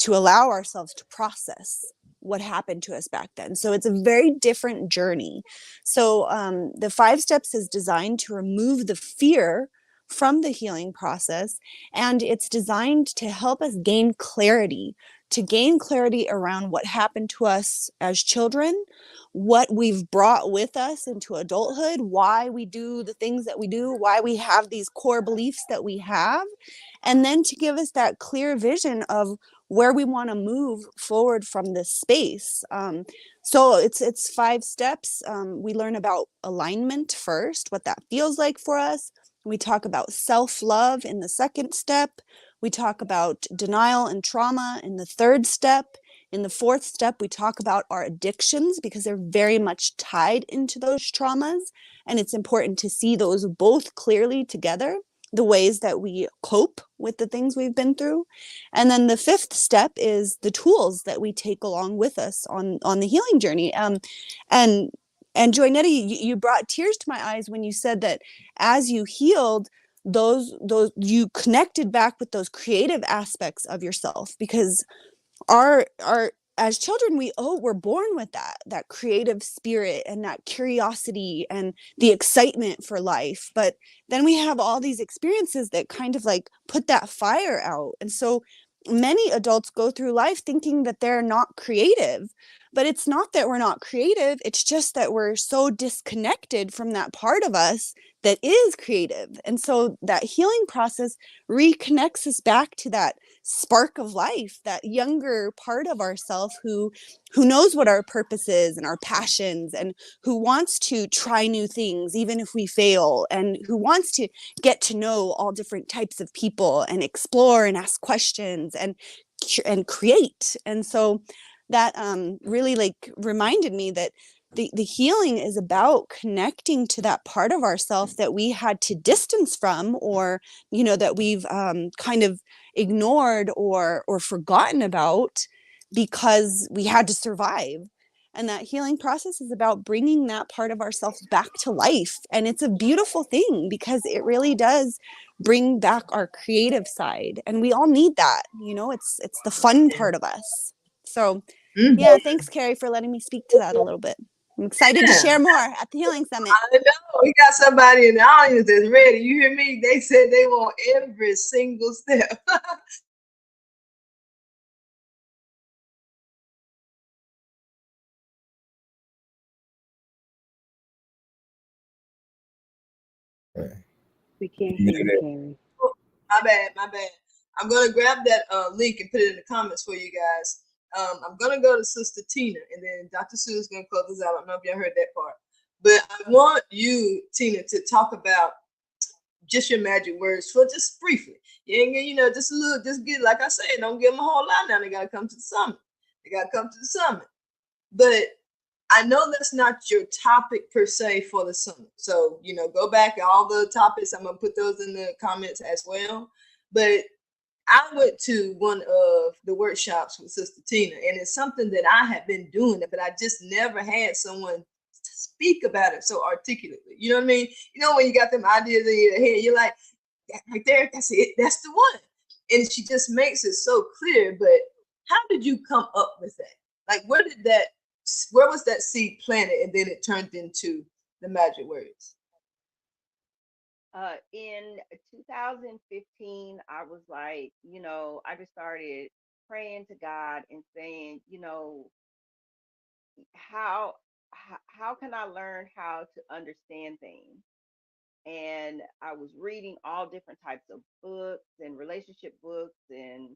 allow ourselves to process what happened to us back then. So it's a very different journey. So the 5 steps is designed to remove the fear from the healing process, and it's designed to help us gain clarity around what happened to us as children, what we've brought with us into adulthood, why we do the things that we do, why we have these core beliefs that we have, and then to give us that clear vision of where we want to move forward from this space. So it's 5 steps. We learn about alignment first, what that feels like for us. We talk about self-love in the 2nd step. We talk about denial and trauma in the 3rd step. In the 4th step, we talk about our addictions, because they're very much tied into those traumas. And it's important to see those both clearly together, the ways that we cope with the things we've been through. And then the 5th step is the tools that we take along with us on the healing journey. And Joynetta, you brought tears to my eyes when you said that as you healed, those you connected back with those creative aspects of yourself, because our as children, we're born with that creative spirit and that curiosity and the excitement for life. But then we have all these experiences that kind of like put that fire out. And so many adults go through life thinking that they're not creative, but it's not that we're not creative. It's just that we're so disconnected from that part of us that is creative. And so that healing process reconnects us back to that spark of life, that younger part of ourselves who knows what our purpose is and our passions, and who wants to try new things even if we fail, and who wants to get to know all different types of people and explore and ask questions and create. And so that really like reminded me that the healing is about connecting to that part of ourselves that we had to distance from, or that we've kind of ignored or forgotten about because we had to survive. And that healing process is about bringing that part of ourselves back to life. And it's a beautiful thing, because it really does bring back our creative side, and we all need that. It's the fun part of us. So yeah, thanks, Carrie, for letting me speak to that a little bit. I'm excited to share more at the Healing Summit. I know. We got somebody in the audience that's ready. You hear me? They said they want every single step. We can't hear you, Carrie. My bad. I'm going to grab that link and put it in the comments for you guys. I'm going to go to Sister Tina, and then Dr. Sue is going to close us out. I don't know if y'all heard that part. But I want you, Tina, to talk about just your magic words for just briefly. You ain't, just a little, just get, like I said, don't give them a whole lot now. They got to come to the summit. But I know that's not your topic per se for the summit. So, go back all the topics. I'm going to put those in the comments as well. But I went to one of the workshops with Sister Tina, and it's something that I had been doing, but I just never had someone speak about it so articulately. You know what I mean? You know, when you got them ideas in your head, you're like, that right there, that's it, that's the one. And she just makes it so clear. But how did you come up with that? Like, where was that seed planted and then it turned into the magic words? In 2015, I was like, I just started praying to God and saying, how how can I learn how to understand things? And I was reading all different types of books and relationship books and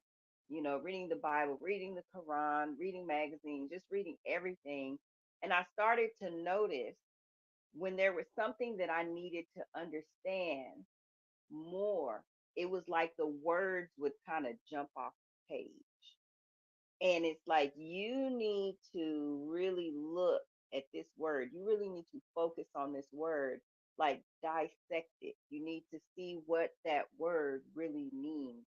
reading the Bible, reading the Quran, reading magazines, just reading everything. And I started to notice when there was something that I needed to understand more, it was like the words would kind of jump off the page. And it's like, you need to really look at this word. You really need to focus on this word, like dissect it. You need to see what that word really means.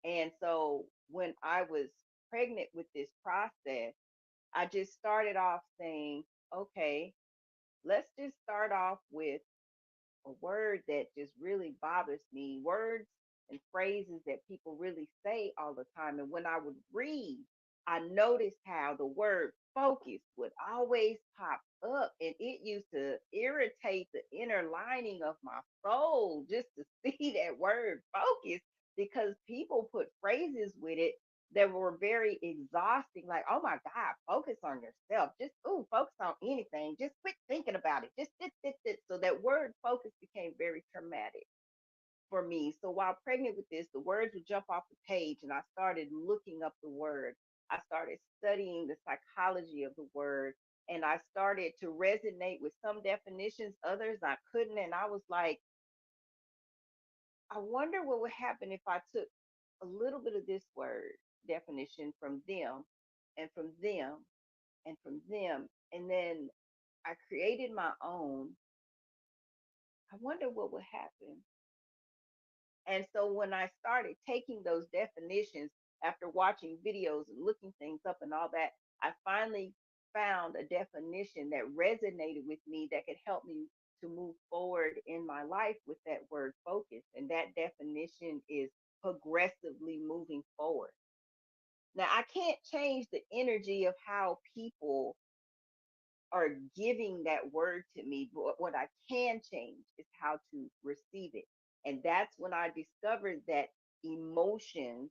And so when I was pregnant with this process, I just started off saying, okay, let's just start off with a word that just really bothers me, words and phrases that people really say all the time. And when I would read, I noticed how the word focus would always pop up, and it used to irritate the inner lining of my soul just to see that word focus, because people put phrases with it that were very exhausting, like, oh my God, focus on yourself. Just focus on anything. Just quit thinking about it. Just sit. So that word focus became very traumatic for me. So while pregnant with this, the words would jump off the page, and I started looking up the word. I started studying the psychology of the word, and I started to resonate with some definitions, others I couldn't. And I was like, I wonder what would happen if I took a little bit of this word definition from them and from them and from them. And then I created my own. I wonder what would happen. And so when I started taking those definitions after watching videos and looking things up and all that, I finally found a definition that resonated with me that could help me to move forward in my life with that word focus. And that definition is progressively moving forward. Now, I can't change the energy of how people are giving that word to me, but what I can change is how to receive it. And that's when I discovered that emotions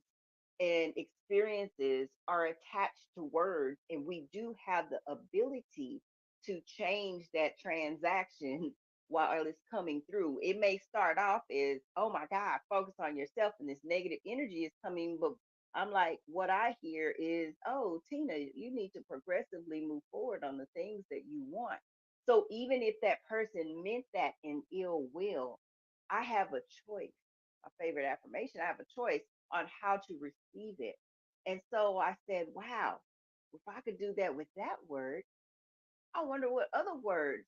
and experiences are attached to words, and we do have the ability to change that transaction while it's coming through. It may start off as, oh my God, focus on yourself, and this negative energy is coming, but I'm like, what I hear is, oh, Tina, you need to progressively move forward on the things that you want. So even if that person meant that in ill will, I have a choice. My favorite affirmation, I have a choice on how to receive it. And so I said, wow, if I could do that with that word, I wonder what other words.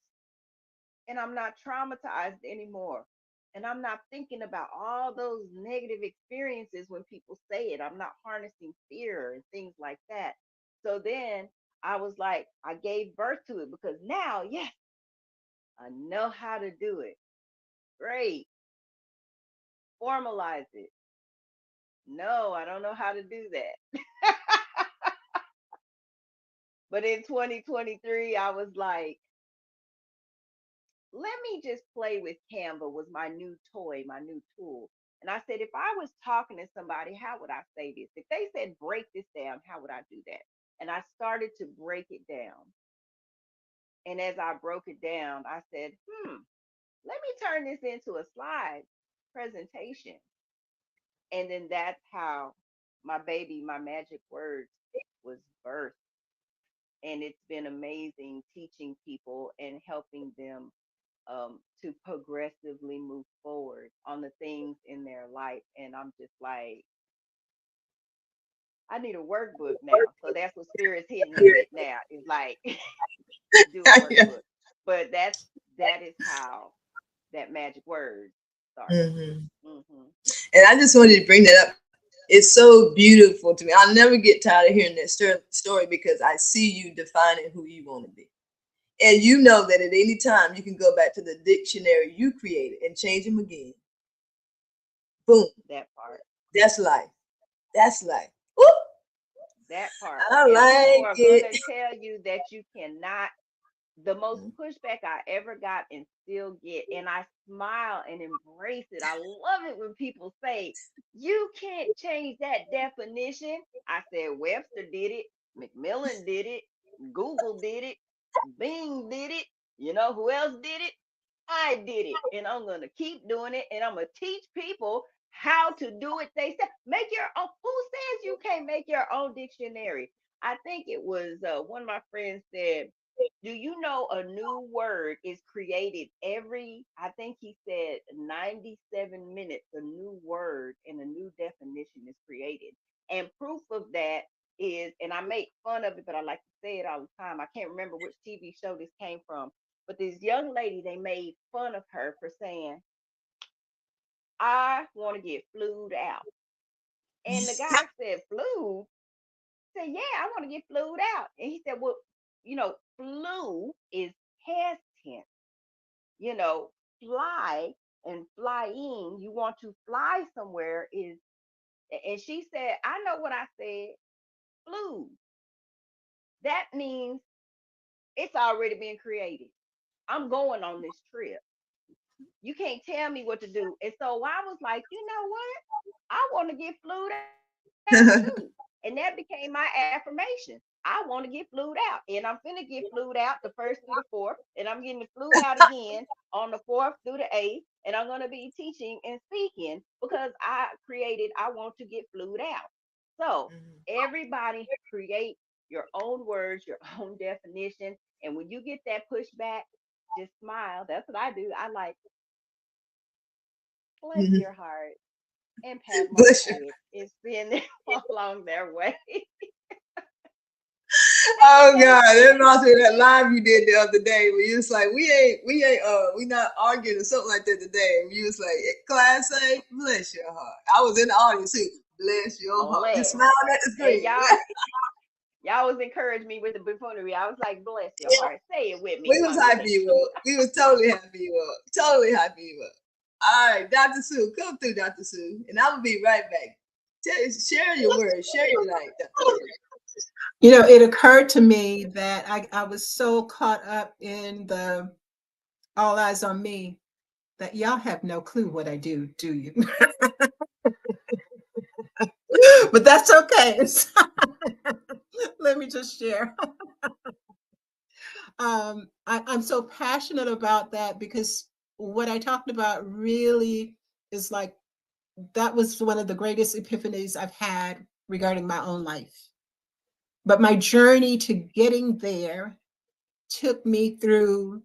And I'm not traumatized anymore. And I'm not thinking about all those negative experiences when people say it. I'm not harnessing fear and things like that. So then I was like, I gave birth to it, because now, yes, I know how to do it. Great. Formalize it. No, I don't know how to do that. But in 2023, I was like, let me just play with Canva, was my new toy, my new tool. And I said, if I was talking to somebody, how would I say this? If they said, break this down, how would I do that? And I started to break it down. And as I broke it down, I said, let me turn this into a slide presentation. And then that's how my baby, my magic words, was birthed. And it's been amazing teaching people and helping them to progressively move forward on the things in their life. And I'm just like, I need a workbook now. So that's what Spirit's hitting me with now. Is like, do a workbook. But that is how that magic word started. And I just wanted to bring that up It's so beautiful to me. I'll never get tired of hearing that story because I see you defining who you want to be. And you know that at any time you can go back to the dictionary you created and change them again. Boom. That part. That's life. That's life. Woo! That part. I And people like are it. going to tell you that you cannot. The most pushback I ever got and still get, and I smile and embrace it. I love it when people say, you can't change that definition. I said, Webster did it, Macmillan did it, Google did it, Bing did it. You know who else did it? I did it. And I'm going to keep doing it. And I'm going to teach people how to do it. They said, make your own. Who says you can't make your own dictionary? I think it was one of my friends said, do you know a new word is created every, I think he said 97 minutes, a new word and a new definition is created. And proof of that is, and I make fun of it, but I like to say it all the time. I can't remember which TV show this came from, but this young lady, they made fun of her for saying, I want to get flued out. And the guy said, flued? Said, yeah, I want to get flued out. And he said, well, flu is past tense. Fly and flying, you want to fly somewhere is, and she said, I know what I said, flu. That means it's already been created. I'm going on this trip. You can't tell me what to do. And so I was like, you know what? I want to get flued out too. And that became my affirmation. I want to get flued out. And I'm finna get flued out the 1st through the 4th. And I'm getting flued out again on the 4th through the 8th. And I'm going to be teaching and speaking because I want to get flued out. So everybody create your own words, your own definition. And when you get that pushback, just smile. That's what I do. I like, bless your heart and pat them on Bless the you. head. It's been along their way. Oh God, that reminds me of that live you did the other day where you was like, we not arguing or something like that today. And you was like, class A, bless your heart. I was in the audience too. Bless your heart. You Bless. smiled at the And screen. y'all was encouraging me with the buffoonery. I was like, bless your heart. Say it with me. We was hyping you up. We was totally hyping you up. Totally hyping you up. All right, Dr. Sue, come through, Dr. Sue, and I will be right back. Share your words. Share your light, Dr. Sue. It occurred to me that I was so caught up in the all eyes on me that y'all have no clue what I do you? But that's okay. Let me just share. I'm so passionate about that because what I talked about really is like, that was one of the greatest epiphanies I've had regarding my own life. But my journey to getting there took me through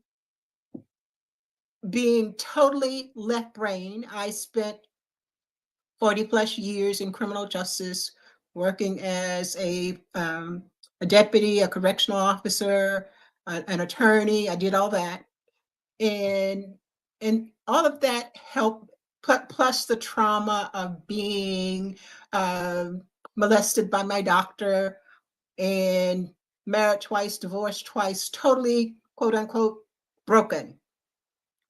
being totally left brain. I spent 40 plus years in criminal justice, working as a deputy, a correctional officer, an attorney. I did all that. And all of that helped, plus the trauma of being molested by my doctor and married twice, divorced twice, totally, quote unquote, broken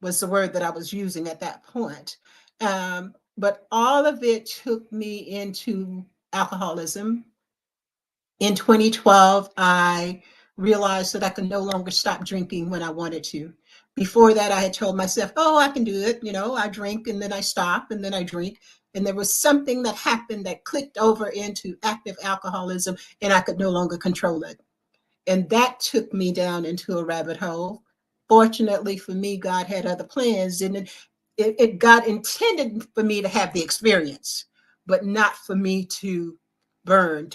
was the word that I was using at that point. But all of it took me into alcoholism. In 2012, I realized that I could no longer stop drinking when I wanted to. Before that, I had told myself, oh, I can do it. I drink and then I stop and then I drink. And there was something that happened that clicked over into active alcoholism and I could no longer control it. And that took me down into a rabbit hole. Fortunately for me, God had other plans, and God intended for me to have the experience, but not for me to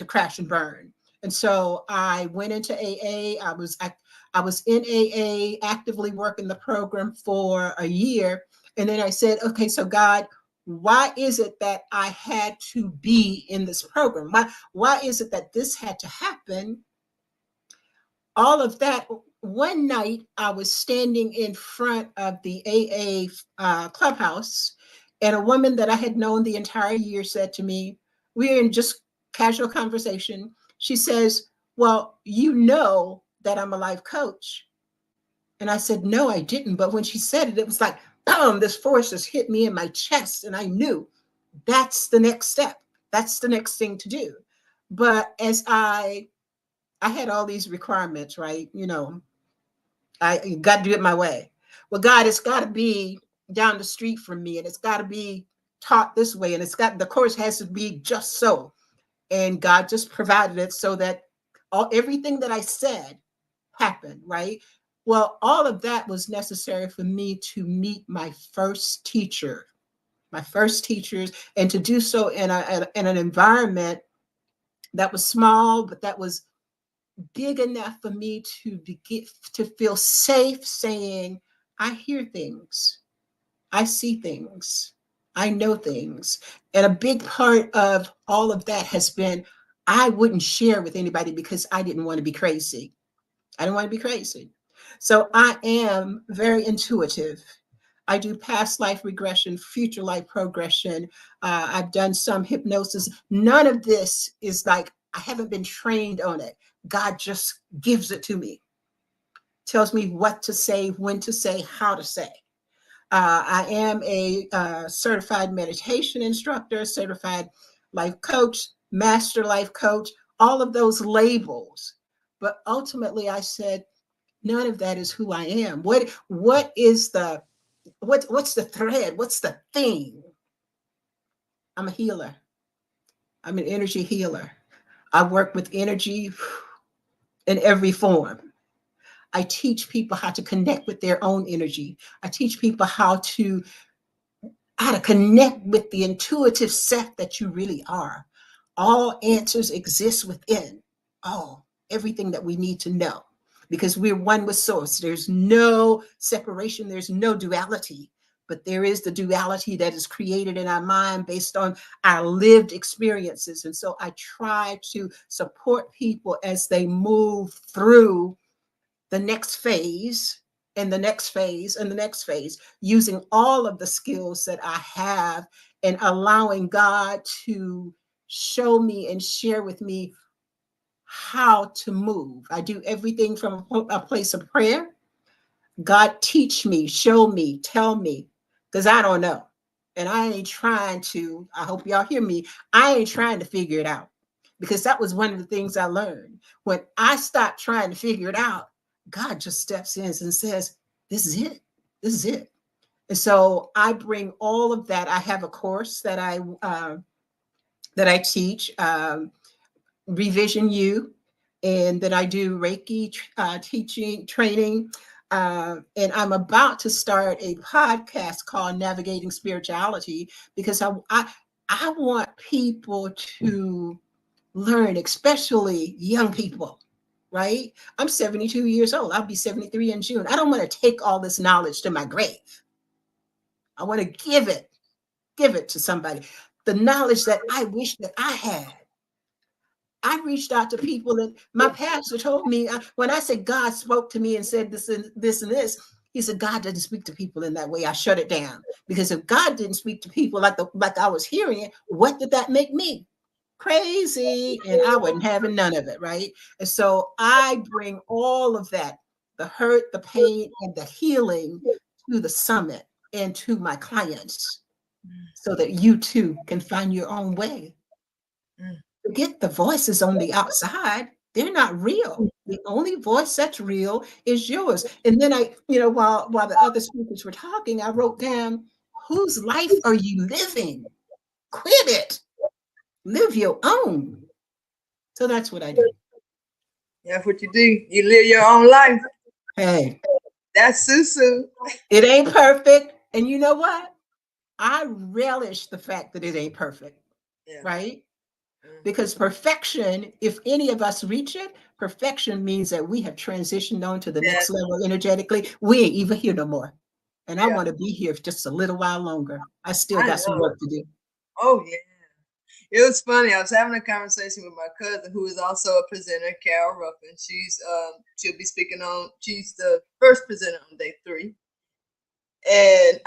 crash and burn. And so I went into AA. I was in AA, actively working the program for a year. And then I said, okay, so God, why is it that I had to be in this program? Why is it that this had to happen? All of that. One night I was standing in front of the AA clubhouse, and a woman that I had known the entire year said to me, we're in just casual conversation. She says, well, you know that I'm a life coach. And I said, no, I didn't. But when she said it, it was like, boom, this force just hit me in my chest. And I knew that's the next step. That's the next thing to do. But as I had all these requirements, right? You know, I got to do it my way. Well, God, it's got to be down the street from me, and it's got to be taught this way, and the course has to be just so. And God just provided it so that everything that I said happened, right? Well, all of that was necessary for me to meet my first teachers, and to do so in an environment that was small, but that was big enough for me to feel safe saying, I hear things, I see things, I know things. And a big part of all of that has been, I wouldn't share with anybody because I didn't want to be crazy. I didn't want to be crazy. So I am very intuitive. I do past life regression, future life progression. I've done some hypnosis. None of this is like, I haven't been trained on it. God just gives it to me, tells me what to say, when to say, how to say. I am a certified meditation instructor, certified life coach, master life coach, all of those labels. But ultimately I said, none of that is who I am. What is what's the thread? What's the thing? I'm a healer. I'm an energy healer. I work with energy in every form. I teach people how to connect with their own energy. I teach people how to connect with the intuitive self that you really are. All answers exist within. Everything that we need to know, because we're one with source. There's no separation. There's no duality, but there is the duality that is created in our mind based on our lived experiences. And so I try to support people as they move through the next phase and the next phase and the next phase, using all of the skills that I have and allowing God to show me and share with me how to move. I do everything from a place of prayer. God, teach me, show me, tell me, because I don't know. And I ain't trying to, I hope y'all hear me, I ain't trying to figure it out, because that was one of the things I learned. When I stopped trying to figure it out, God just steps in and says, this is it. This is it. And so I bring all of that. I have a course that I teach, Revision You, and then I do Reiki teaching, training. And I'm about to start a podcast called Navigating Spirituality, because I want people to learn, especially young people, right? I'm 72 years old. I'll be 73 in June. I don't want to take all this knowledge to my grave. I want to give it to somebody. The knowledge that I wish that I had. I reached out to people that my pastor told me, when I said God spoke to me and said this and this and this, he said, God doesn't speak to people in that way. I shut it down, because if God didn't speak to people like I was hearing it, what did that make me? Crazy. And I wasn't having none of it, right? And so I bring all of that, the hurt, the pain, and the healing to the summit and to my clients, so that you too can find your own way. Forget the voices on the outside. They're not real. The only voice that's real is yours. And then while the other speakers were talking, I wrote down, whose life are you living? Quit it. Live your own. So that's what I do. That's what you do. You live your own life. Hey. That's Susu. It ain't perfect. And you know what? I relish the fact that it ain't perfect. Yeah. Right? Because perfection, if any of us reach it, perfection means that we have transitioned on to the next level energetically. We ain't even here no more. And I want to be here just a little while longer. I still got some work to do. Oh, yeah. It was funny. I was having a conversation with my cousin, who is also a presenter, Carol Ruffin. She'll be speaking she's the first presenter on day 3. And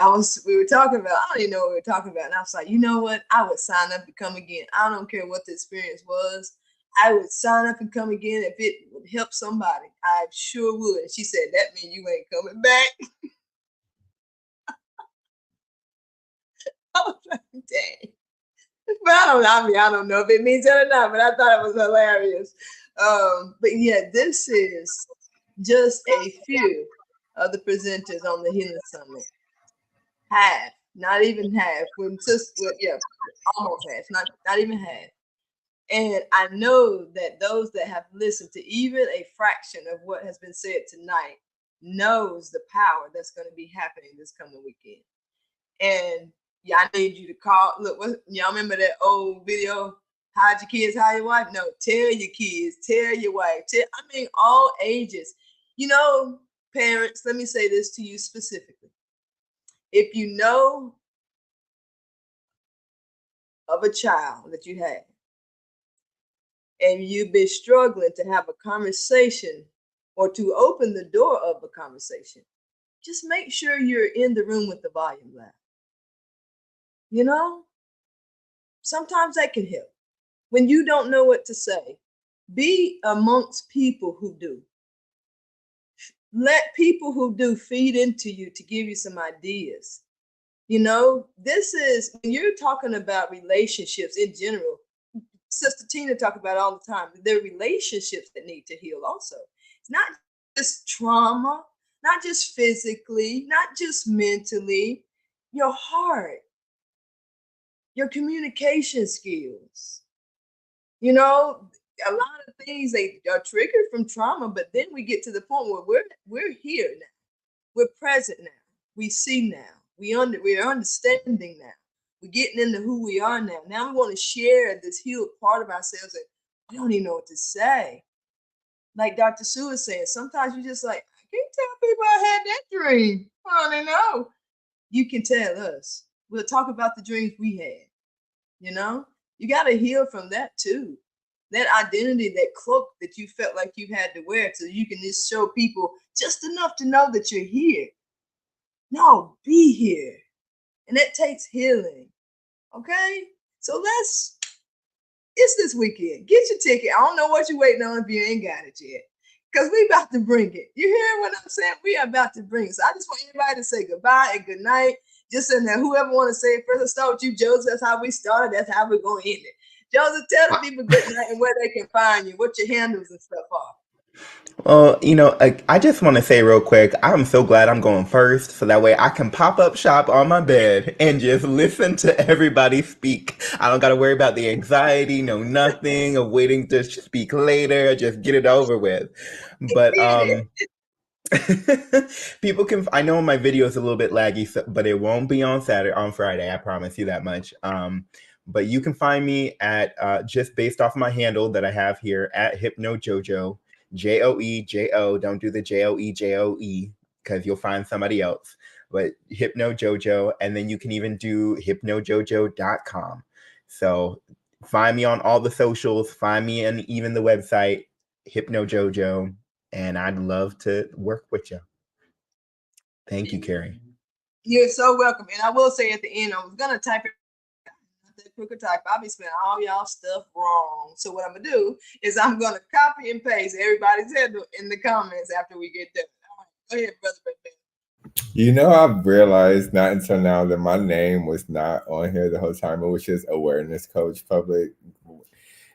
we were talking about, I don't even know what we were talking about. And I was like, you know what? I would sign up and come again. I don't care what the experience was. I would sign up and come again if it would help somebody. I sure would. And she said, that means you ain't coming back. I was like, dang. But I don't know if it means that or not, but I thought it was hilarious. But yeah, this is just a few of the presenters on the Healing Summit. Half, not even half. Almost half, not even half. And I know that those that have listened to even a fraction of what has been said tonight knows the power that's going to be happening this coming weekend. And yeah, I need you to call. Look, y'all remember that old video? Hide your kids, hide your wife? No, tell your kids, tell your wife. All ages. You know, parents, let me say this to you specifically. If you know of a child that you had, and you've been struggling to have a conversation or to open the door of a conversation, just make sure you're in the room with the volume loud. You know, sometimes that can help. When you don't know what to say, be amongst people who do. Let people who do feed into you to give you some ideas. You know, this is when you're talking about relationships in general. Sister Tina talk about it all the time. There are relationships that need to heal also. It's not just trauma, not just physically, not just mentally, your heart, your communication skills. You know, a lot of things, they are triggered from trauma, but then we get to the point where we're here now. We're present now. We see now. We're understanding now. We're getting into who we are now. Now we want to share this healed part of ourselves that we don't even know what to say. Like Dr. Sue is saying, sometimes you're just like, I can't tell people I had that dream. I don't know. You can tell us. We'll talk about the dreams we had. You know, you got to heal from that too. That identity, that cloak that you felt like you had to wear so you can just show people just enough to know that you're here. No, be here. And that takes healing. Okay? So it's this weekend. Get your ticket. I don't know what you're waiting on if you ain't got it yet. Because we about to bring it. You hear what I'm saying? We are about to bring it. So I just want everybody to say goodbye and good night. Just in there, whoever want to say it first, I'll start with you, Joseph. That's how we started. That's how we're going to end it. Joseph, tell the people good night and where they can find you, what your handles and stuff are. Well, I just want to say real quick, I'm so glad I'm going first, so that way I can pop up shop on my bed and just listen to everybody speak. I don't got to worry about the anxiety, no nothing of waiting to speak later. Just get it over with. But people can. I know my video is a little bit laggy, but it won't be on Friday. I promise you that much. But you can find me at just based off my handle that I have here at HypnoJojo. JOEJO. Don't do the JOEJOE because you'll find somebody else. But HypnoJojo, and then you can even do hypnojojo.com. So find me on all the socials. Find me on even the website HypnoJojo, and I'd love to work with you. Thank you, Carrie. You're so welcome. And I will say at the end, I was gonna type it. Quicker type. I'll be spelling all y'all stuff wrong. So what I'm gonna do is I'm gonna copy and paste everybody's handle in the comments after we get done. All right, go ahead, brother. You know, I've realized not until now that my name was not on here the whole time. It was just awareness coach public.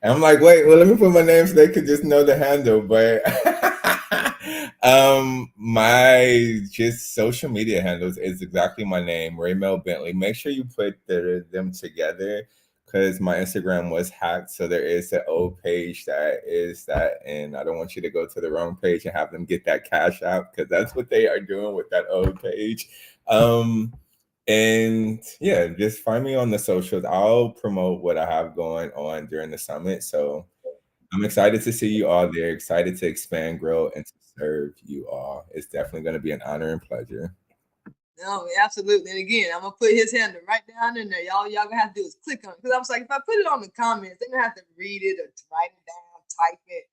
And I'm like, wait, well, let me put my name so they could just know the handle. But my just social media handles is exactly my name, Raymel Bentley. Make sure you put them together because my Instagram was hacked. So there is an old page that is that. And I don't want you to go to the wrong page and have them get that cash out because that's what they are doing with that old page. And yeah, just find me on the socials. I'll promote what I have going on during the summit. So I'm excited to see you all there, excited to expand, grow, and to serve you all. It's definitely going to be an honor and pleasure. No, absolutely. And again, I'm gonna put his handle right down in there. Y'all gonna have to do is click on it. Because I was like, if I put it on the comments, they're gonna have to read it or write it down, type it.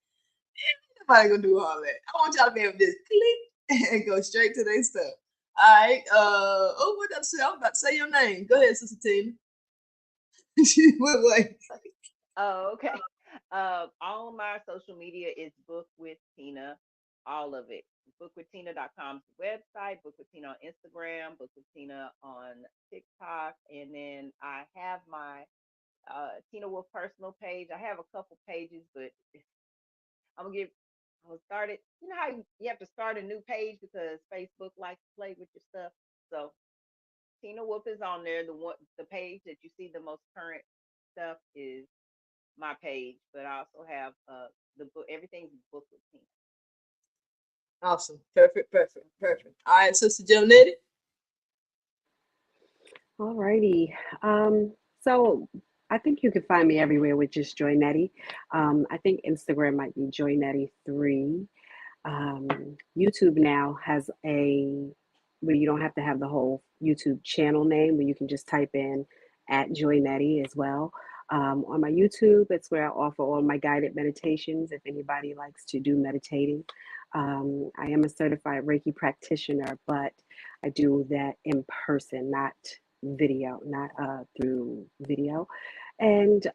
Nobody gonna do all that. I want y'all to be able to just click and go straight to their stuff. All right. Oh, what did I say? I was about to say your name. Go ahead, Sister Tina. Wait. Oh, okay. All of my social media is Book with Tina, all of it. Bookwithtina.com's website, Book with Tina on Instagram, Book with Tina on TikTok, and then I have my Tina Wolf personal page. I have a couple pages, but I'll start it. You know how you have to start a new page because Facebook likes to play with your stuff. So Tina Wolf is on there. The page that you see the most current stuff is my page, but I also have the book. Everything's Book with Tina. Awesome. Perfect. All right, Sister Jonetti. All righty. So I think you can find me everywhere with just Joy Nettie. I think Instagram might be Joy Nettie 3. YouTube now has where you don't have to have the whole YouTube channel name, where you can just type in at Joy Nettie as well. On my YouTube, it's where I offer all my guided meditations if anybody likes to do meditating. I am a certified Reiki practitioner, but I do that in person, not through video. And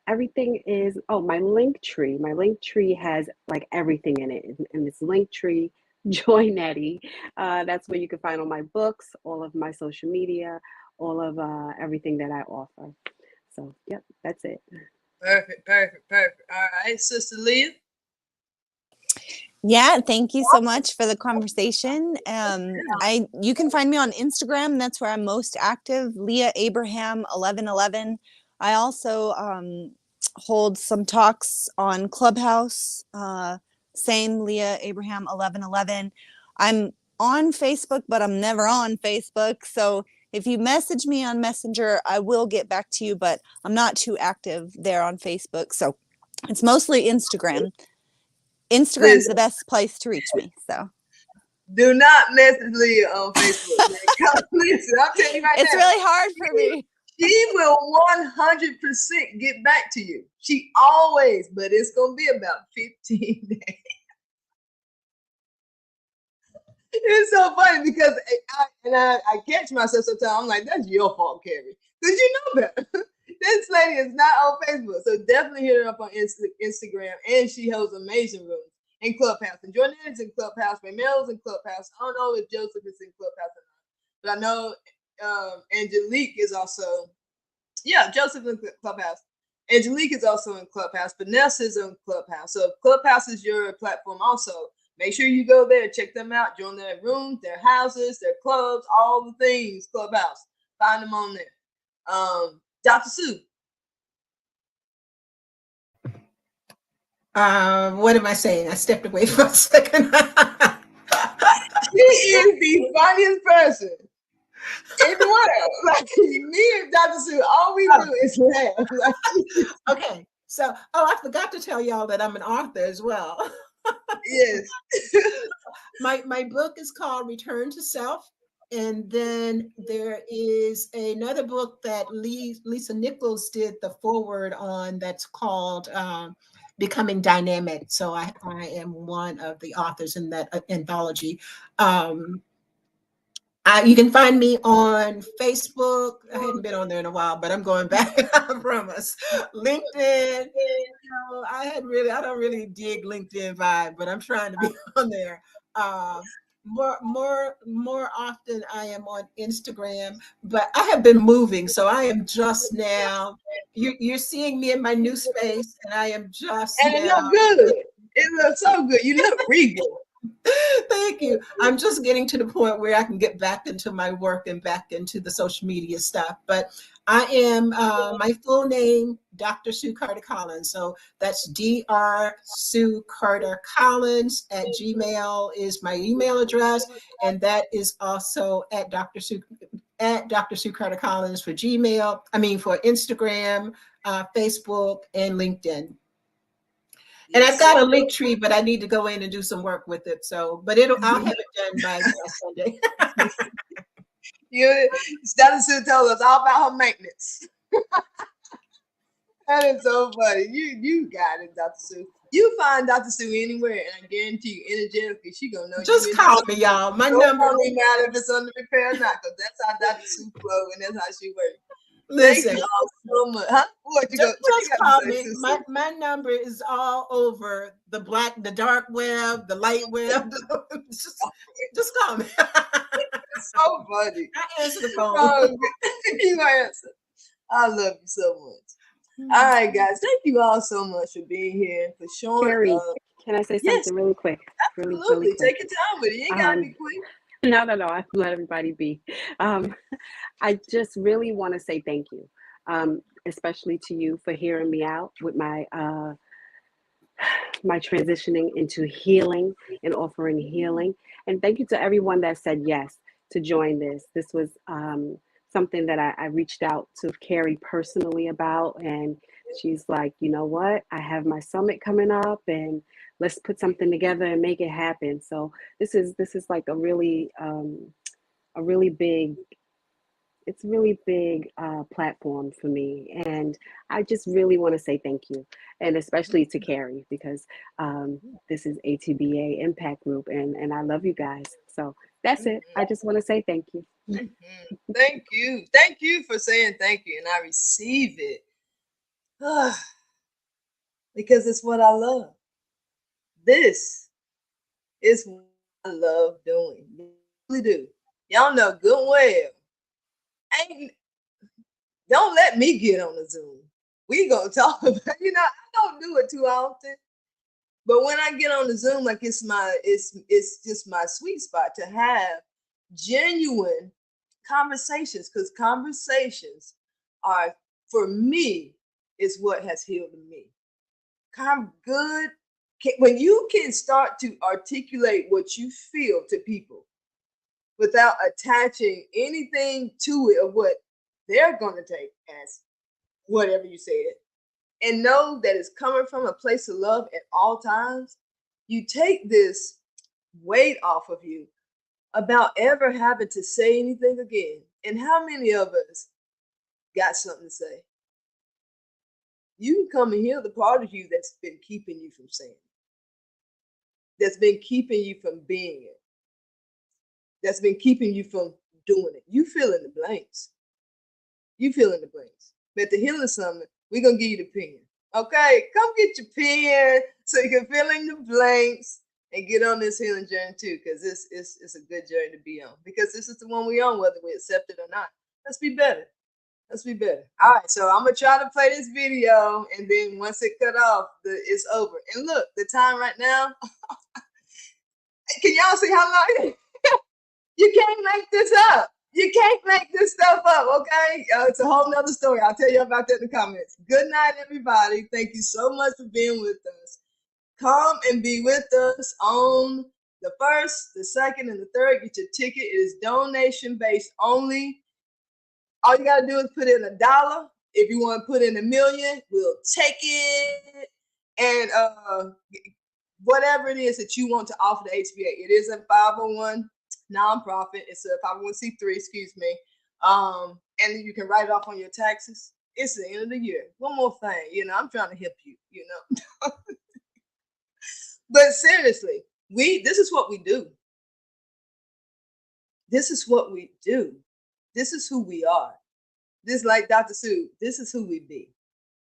everything is, my link tree. My link tree has like everything in it. And it's link tree Joy Nettie. That's where you can find all my books, all of my social media, all of everything that I offer. So, yep, that's it. Perfect. All right, Sister Leah. Yeah, thank you so much for the conversation. You can find me on Instagram. That's where I'm most active. Leah Abraham 1111. I also hold some talks on Clubhouse. Same Leah Abraham 1111. I'm on Facebook, but I'm never on Facebook. So if you message me on Messenger, I will get back to you, but I'm not too active there on Facebook. So it's mostly Instagram. Instagram's the best place to reach me. So do not message Leah on Facebook. Listen, I'm telling you right now. It's really hard for me. She will 100% get back to you. She always, but it's gonna be about 15 days. It's so funny because I catch myself sometimes. I'm like, that's your fault, Carrie, because you know better. This lady is not on Facebook, so definitely hit her up on Instagram. And she holds amazing rooms in Clubhouse. And Jordan is in Clubhouse. Ramel's in Clubhouse. I don't know if Joseph is in Clubhouse or not, but I know Angelique is also. Yeah, Joseph in Clubhouse. Angelique is also in Clubhouse. Vanessa is in Clubhouse. So if Clubhouse is your platform also, make sure you go there, check them out, join their rooms, their houses, their clubs, all the things, Clubhouse. Find them on there. Dr. Sue. What am I saying? I stepped away for a second. She is the funniest person in the world. Like me and Dr. Sue, all we do is laugh. Okay, so I forgot to tell y'all that I'm an author as well. Yes. My book is called Return to Self. And then there is another book that Lisa Nichols did the foreword on that's called Becoming Dynamic. So I am one of the authors in that anthology. You can find me on Facebook. I hadn't been on there in a while, but I'm going back. I promise. LinkedIn. I don't really dig LinkedIn vibe, but I'm trying to be on there. More often I am on Instagram, but I have been moving, so I am just now. You're seeing me in my new space, and I am just. And it looks good. It looks so good. You look regal. Thank you. I'm just getting to the point where I can get back into my work and back into the social media stuff. But I am my full name, Dr. Sue Carter Collins. So that's Dr. Sue Carter Collins at Gmail is my email address, and that is also at Dr. Sue Carter Collins for Gmail. I mean for Instagram, Facebook, and LinkedIn. And I've got a link tree, but I need to go in and do some work with it. So, but I'll have it done by Sunday. Dr. Sue told us all about her maintenance. That is so funny. You got it, Dr. Sue. You find Dr. Sue anywhere, and I guarantee you, energetically, she gonna know Just you. call me, y'all. My number. Don't really matter if it's under repair or not, because that's how Dr. Sue flow, and that's how she works. Listen, thank you all so much. Huh? What you just call me. Say, my number is all over the dark web, the light web. just call me. It's so funny. I answer the phone. You answer. I love you so much. All right, guys. Thank you all so much for being here. For showing Carrie, up. can I say something really quick? Absolutely. Really quick. Take your time with it. You ain't gotta be quick. No. I let everybody be. I just really want to say thank you, especially to you for hearing me out with my my transitioning into healing and offering healing. And thank you to everyone that said yes to join this. This was something that I reached out to Carrie personally about, and she's like, you know what? I have my summit coming up, and let's put something together and make it happen. So this is like a really big. It's a really big platform for me, and I just really want to say thank you, and especially to Carrie, because this is ATBA Impact Group, and I love you guys. So that's it. I just want to say thank you. Thank you for saying thank you, and I receive it because it's what I love. This is what I love doing. I really do. Y'all know good and well. Don't let me get on the Zoom. We gonna talk about, I don't do it too often, but when I get on the Zoom, like it's just my sweet spot to have genuine conversations, because conversations are, for me, is what has healed me. When you can start to articulate what you feel to people without attaching anything to it of what they're going to take as whatever you said, and know that it's coming from a place of love at all times, you take this weight off of you about ever having to say anything again. And how many of us got something to say? You can come and heal the part of you that's been keeping you from saying it, that's been keeping you from being it, that's been keeping you from doing it. You fill in the blanks. But at the Healing Summit, we're going to give you the pen. Okay? Come get your pen so you can fill in the blanks and get on this healing journey too, because it's a good journey to be on. Because this is the one we're on, whether we accept it or not. Let's be better. All right, so I'm going to try to play this video, and then once it cut off, it's over. And look, the time right now, can y'all see how long it is? You can't make this up. You can't make this stuff up, okay? It's a whole nother story. I'll tell you about that in the comments. Good night, everybody. Thank you so much for being with us. Come and be with us on the 1st, the 2nd, and the 3rd. Get your ticket. It is donation-based only. All you got to do is put in $1. If you want to put in $1 million, we'll take it. And whatever it is that you want to offer the ATBA. It is a 501 nonprofit. It's a 501c3, excuse me. And you can write it off on your taxes. It's the end of the year. One more thing, I'm trying to help you, But seriously, this is what we do. This is what we do. This is who we are. This, like Dr. Sue, this is who we be.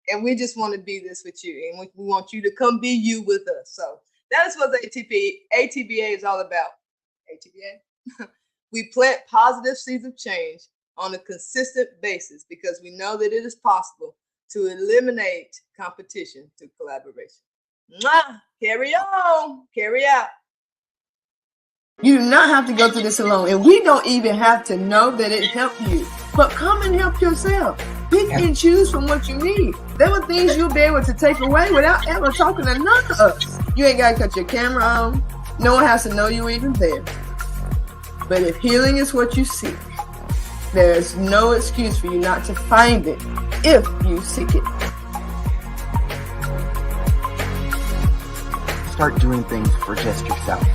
And we just want to be this with you. And we want you to come be you with us. So that is what the ATBA is all about. ATBA. We plant positive seeds of change on a consistent basis because we know that it is possible to eliminate competition through collaboration. Mwah! Carry on. Carry out. You do not have to go through this alone, and we don't even have to know that it helped you. But come and help yourself. Pick and choose from what you need. There were things you'll be able to take away without ever talking to none of us. You ain't got to cut your camera on. No one has to know you're even there. But if healing is what you seek, there's no excuse for you not to find it if you seek it. Start doing things for just yourself.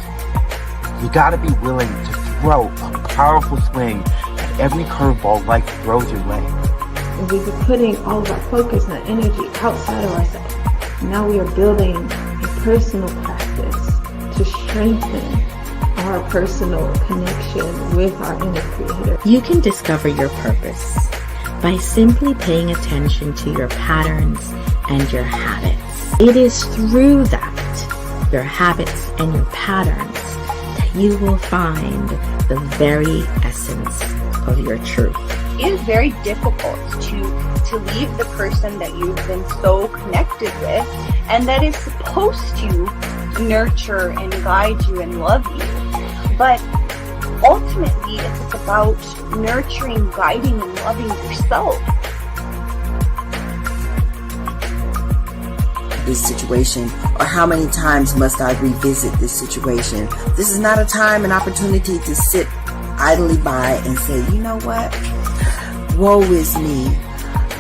You gotta be willing to throw a powerful swing at every curveball life throws your way. And we've been putting all of our focus and our energy outside of ourselves. Now we are building a personal practice to strengthen our personal connection with our inner creator. You can discover your purpose by simply paying attention to your patterns and your habits. It is through that, your habits and your patterns, that you will find the very essence of your truth. It is very difficult to leave the person that you've been so connected with and that is supposed to nurture and guide you and love you. But ultimately, it's about nurturing, guiding, and loving yourself. This situation, or how many times must I revisit this situation? This is not a time and opportunity to sit idly by and say, you know what? Woe is me.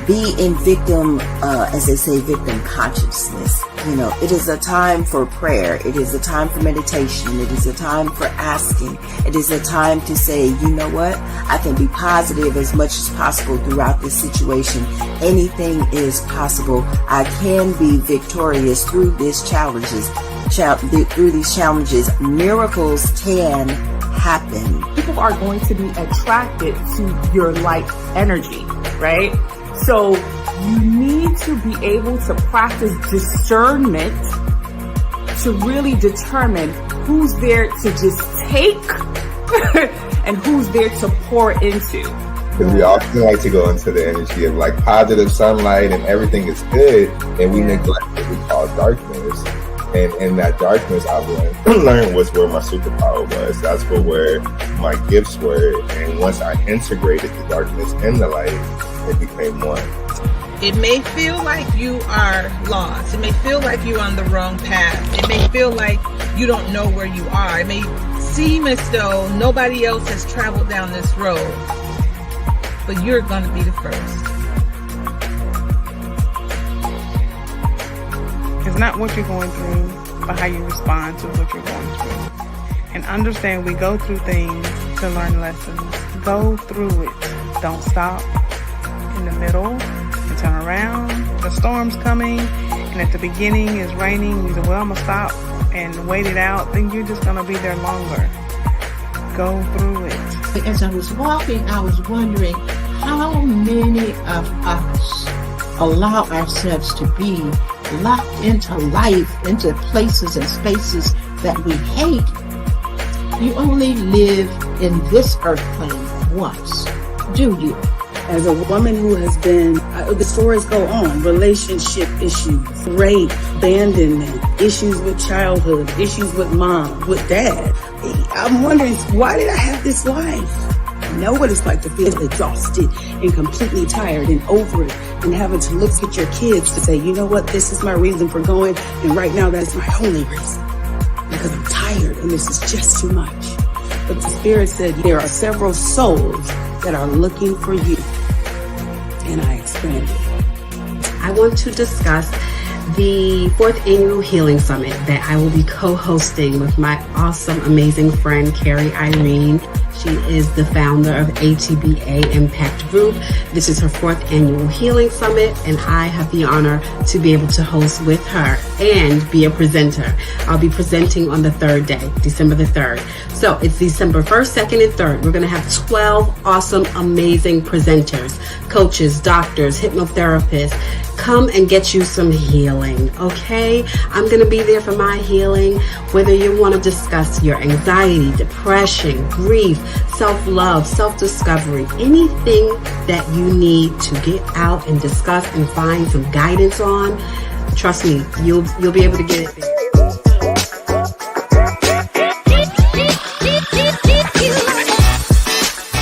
Be in victim, as they say, victim consciousness. You know, it is a time for prayer. It is a time for meditation. It is a time for asking. It is a time to say, you know what? I can be positive as much as possible throughout this situation. Anything is possible. I can be victorious through these challenges. Through these challenges, miracles can happen. People are going to be attracted to your light energy, right? So you need to be able to practice discernment to really determine who's there to just take and who's there to pour into. Because we often like to go into the energy of like positive sunlight and everything is good, and we neglect what we call darkness. And in that darkness, I've learned was where my superpower was. That's where my gifts were. And once I integrated the darkness and the light, it became one. It may feel like you are lost. It may feel like you're on the wrong path. It may feel like you don't know where you are. It may seem as though nobody else has traveled down this road. But you're going to be the first. It's not what you're going through, but how you respond to what you're going through. And understand we go through things to learn lessons. Go through it. Don't stop in the middle and turn around. The storm's coming, and at the beginning it's raining. You say, well, I'm going to stop and wait it out. Then you're just going to be there longer. Go through it. As I was walking, I was wondering how many of us allow ourselves to be locked into life, into places and spaces that we hate. You only live in this earth plane once, do you? As a woman who has been, the stories go on, relationship issues, rape, abandonment, issues with childhood, issues with mom, with dad. I'm wondering, why did I have this life? I know what it's like to feel exhausted and completely tired and over it, and having to look at your kids to say, you know what, this is my reason for going, and right now that's my only reason, because I'm tired and this is just too much. But the Spirit said there are several souls that are looking for you, and I expanded. I want to discuss the 4th Annual Healing Summit that I will be co-hosting with my awesome, amazing friend, Carrie Irene. She is the founder of ATBA Impact Group. This is her 4th Annual Healing Summit, and I have the honor to be able to host with her and be a presenter. I'll be presenting on the 3rd day, December the 3rd. So it's December 1st, 2nd, and 3rd. We're going to have 12 awesome, amazing presenters, coaches, doctors, hypnotherapists. Come and get you some healing, okay? I'm going to be there for my healing, whether you want to discuss your anxiety, depression, grief, self-love, self-discovery, anything that you need to get out and discuss and find some guidance on. Trust me, you'll be able to get it there.